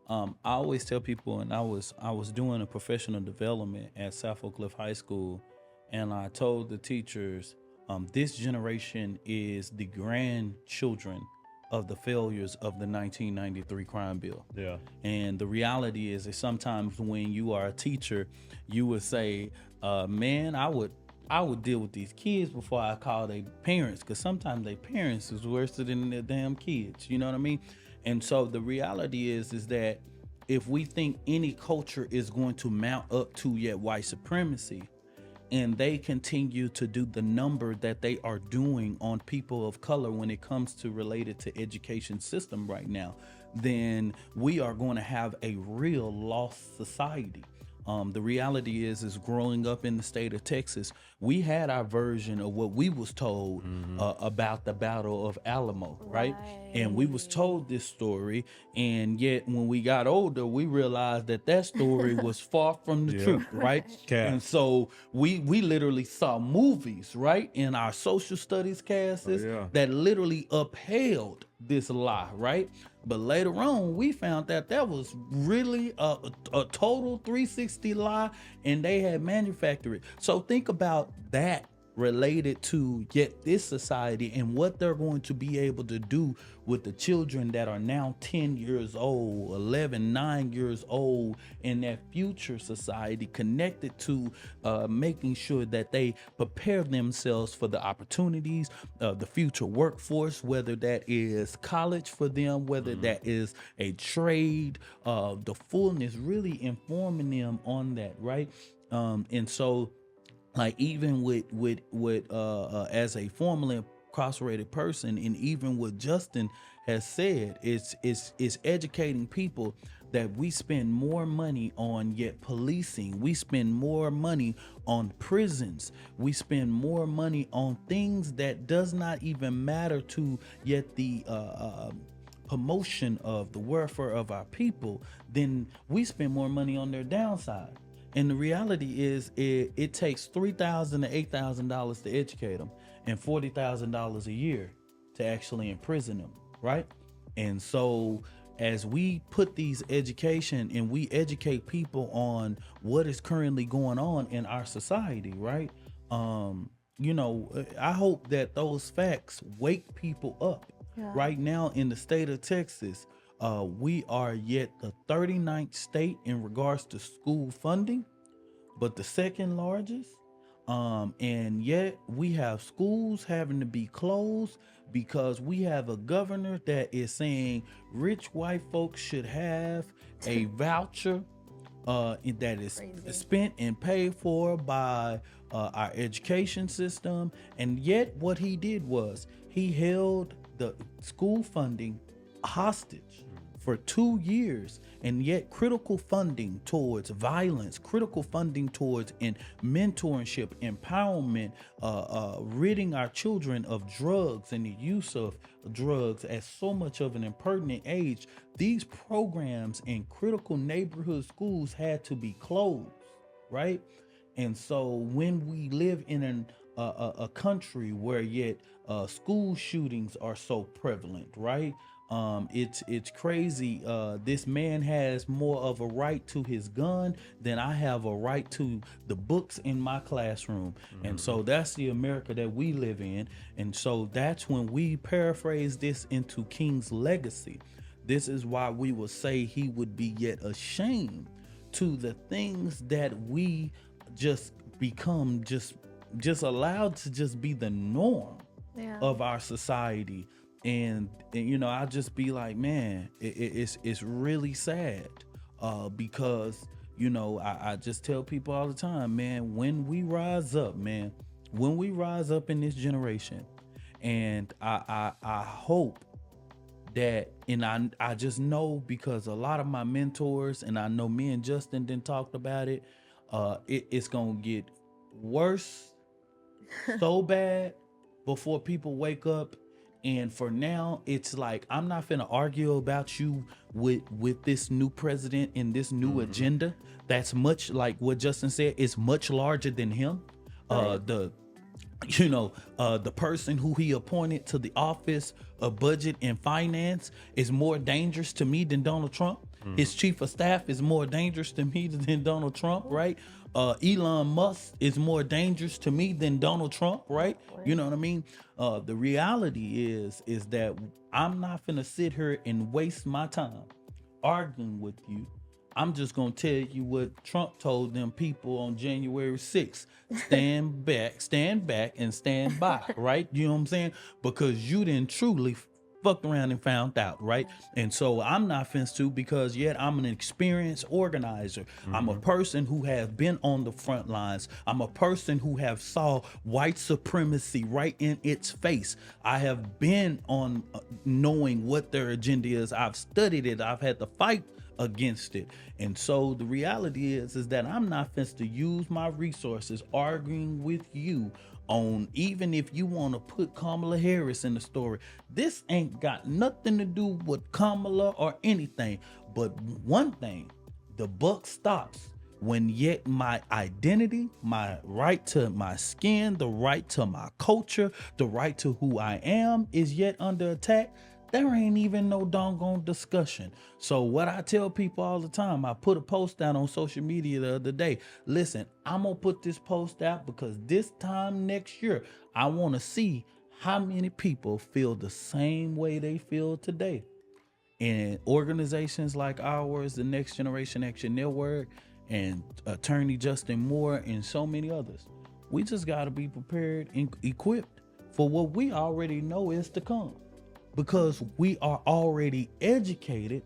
I always tell people, and I was doing a professional development at South Oak Cliff High School, and I told the teachers, this generation is the grandchildren of the failures of the 1993 crime bill. Yeah. And the reality is that sometimes when you are a teacher, you would say, man, I would deal with these kids before I call their parents, because sometimes their parents is worse than their damn kids. You know what I mean? And so the reality is that if we think any culture is going to mount up to yet white supremacy, and they continue to do the number that they are doing on people of color when it comes to related to education system right now, then we are going to have a real lost society. The reality is growing up in the state of Texas, we had our version of what we was told about the Battle of Alamo, right? And we was told this story, and yet when we got older, we realized that story was far from the truth, right? And so we literally saw movies, right, in our social studies classes that literally upheld this lie, right? But later on, we found that was really a total 360 lie, and they had manufactured it. So think about that related to yet this society and what they're going to be able to do with the children that are now 10 years old, 11, 9 years old in that future society, connected to making sure that they prepare themselves for the opportunities of the future workforce, whether that is college for them, whether that is a trade, the fullness, really informing them on that, right? And so, like, even with as a formerly incarcerated person, and even what Justin has said, it's educating people that we spend more money on yet policing, we spend more money on prisons, we spend more money on things that does not even matter to yet the promotion of the welfare of our people, then we spend more money on their downside. And the reality is, it takes $3,000 to $8,000 to educate them, and $40,000 a year to actually imprison them, right? And so, as we put these education and we educate people on what is currently going on in our society, right? You know, I hope that those facts wake people up. Right now in the state of Texas, we are yet the 39th state in regards to school funding, but the second largest. And yet we have schools having to be closed because we have a governor that is saying rich white folks should have a voucher that is spent and paid for by our education system. And yet what he did was he held the school funding hostage for 2 years, and yet critical funding towards violence, critical funding towards mentorship, empowerment, ridding our children of drugs and the use of drugs at so much of an impertinent age, these programs in critical neighborhood schools had to be closed, right? And so when we live in a country where yet school shootings are so prevalent, right? It's crazy. This man has more of a right to his gun than I have a right to the books in my classroom. And so that's the America that we live in. And so that's when we paraphrase this into King's legacy. This is why we will say he would be yet ashamed to the things that we just become just allowed to just be the norm of our society. And you know, I just be like, man, it's really sad, because you know, I just tell people all the time, man, when we rise up in this generation, and I hope that, and I just know, because a lot of my mentors, and I know me and Justin didn't talk about it, it's gonna get worse so bad before people wake up. And for now, it's like, I'm not finna argue about you with this new president and this new agenda. That's much like what Justin said, is much larger than him. The person who he appointed to the office of budget and finance is more dangerous to me than Donald Trump. His chief of staff is more dangerous to me than Donald Trump, right? Elon Musk is more dangerous to me than Donald Trump, right? You know what I mean? The reality is that I'm not finna sit here and waste my time arguing with you. I'm just gonna tell you what Trump told them people on January 6th. Stand back and stand by, right? You know what I'm saying? Because you didn't truly fucked around and found out, right? And so I'm not fenced to, because yet I'm an experienced organizer. I'm a person who has been on the front lines. I'm a person who have saw white supremacy right in its face. I have been on knowing what their agenda is. I've studied it. I've had to fight against it. And so the reality is that I'm not fenced to use my resources arguing with you on, even if you want to put Kamala Harris in the story. This ain't got nothing to do with Kamala or anything. But one thing, the buck stops when yet my identity, my right to my skin, the right to my culture, the right to who I am is yet under attack. There ain't even no doggone discussion. So what I tell people all the time, I put a post out on social media the other day. Listen, I'm gonna put this post out because this time next year, I want to see how many people feel the same way they feel today. And organizations like ours, the Next Generation Action Network, and Attorney Justin Moore, and so many others, we just gotta be prepared and equipped for what we already know is to come. Because we are already educated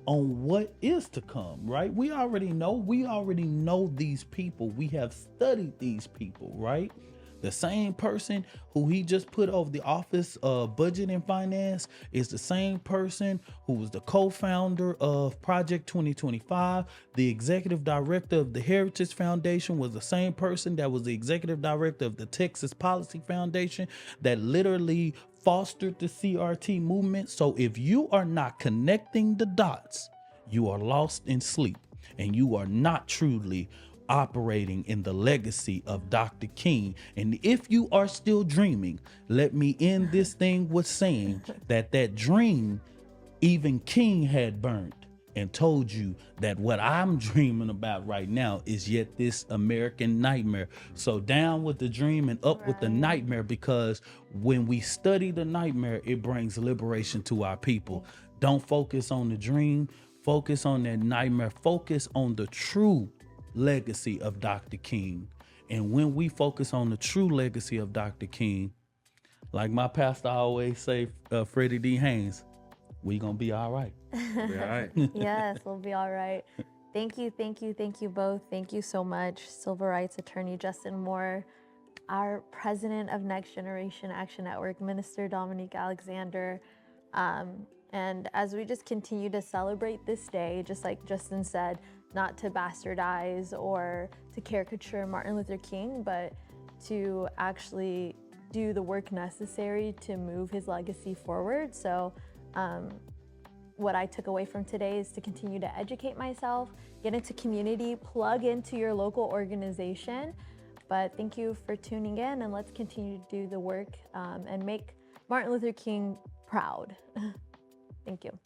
on what is to come, right? We already know these people. We have studied these people, right? The same person who he just put over the office of budget and finance is the same person who was the co-founder of Project 2025. The executive director of the Heritage Foundation was the same person that was the executive director of the Texas Policy Foundation that literally fostered the CRT movement. So if you are not connecting the dots, you are lost in sleep, and you are not truly operating in the legacy of Dr. King. And if you are still dreaming, let me end this thing with saying that dream, even King had burned, and told you that what I'm dreaming about right now is yet this American nightmare. So down with the dream and up with the nightmare, because when we study the nightmare, it brings liberation to our people. Don't focus on the dream, focus on that nightmare, focus on the true legacy of Dr. King. And when we focus on the true legacy of Dr. King, like my pastor always say, Freddie D. Haynes, we gonna be all right. Be all right. Yes, we'll be all right. Thank you both. Thank you so much. Civil rights attorney Justin Moore, our president of Next Generation Action Network, Minister Dominique Alexander. And as we just continue to celebrate this day, just like Justin said, not to bastardize or to caricature Martin Luther King, but to actually do the work necessary to move his legacy forward. So what I took away from today is to continue to educate myself, get into community, plug into your local organization. But thank you for tuning in, and let's continue to do the work and make Martin Luther King proud. Thank you.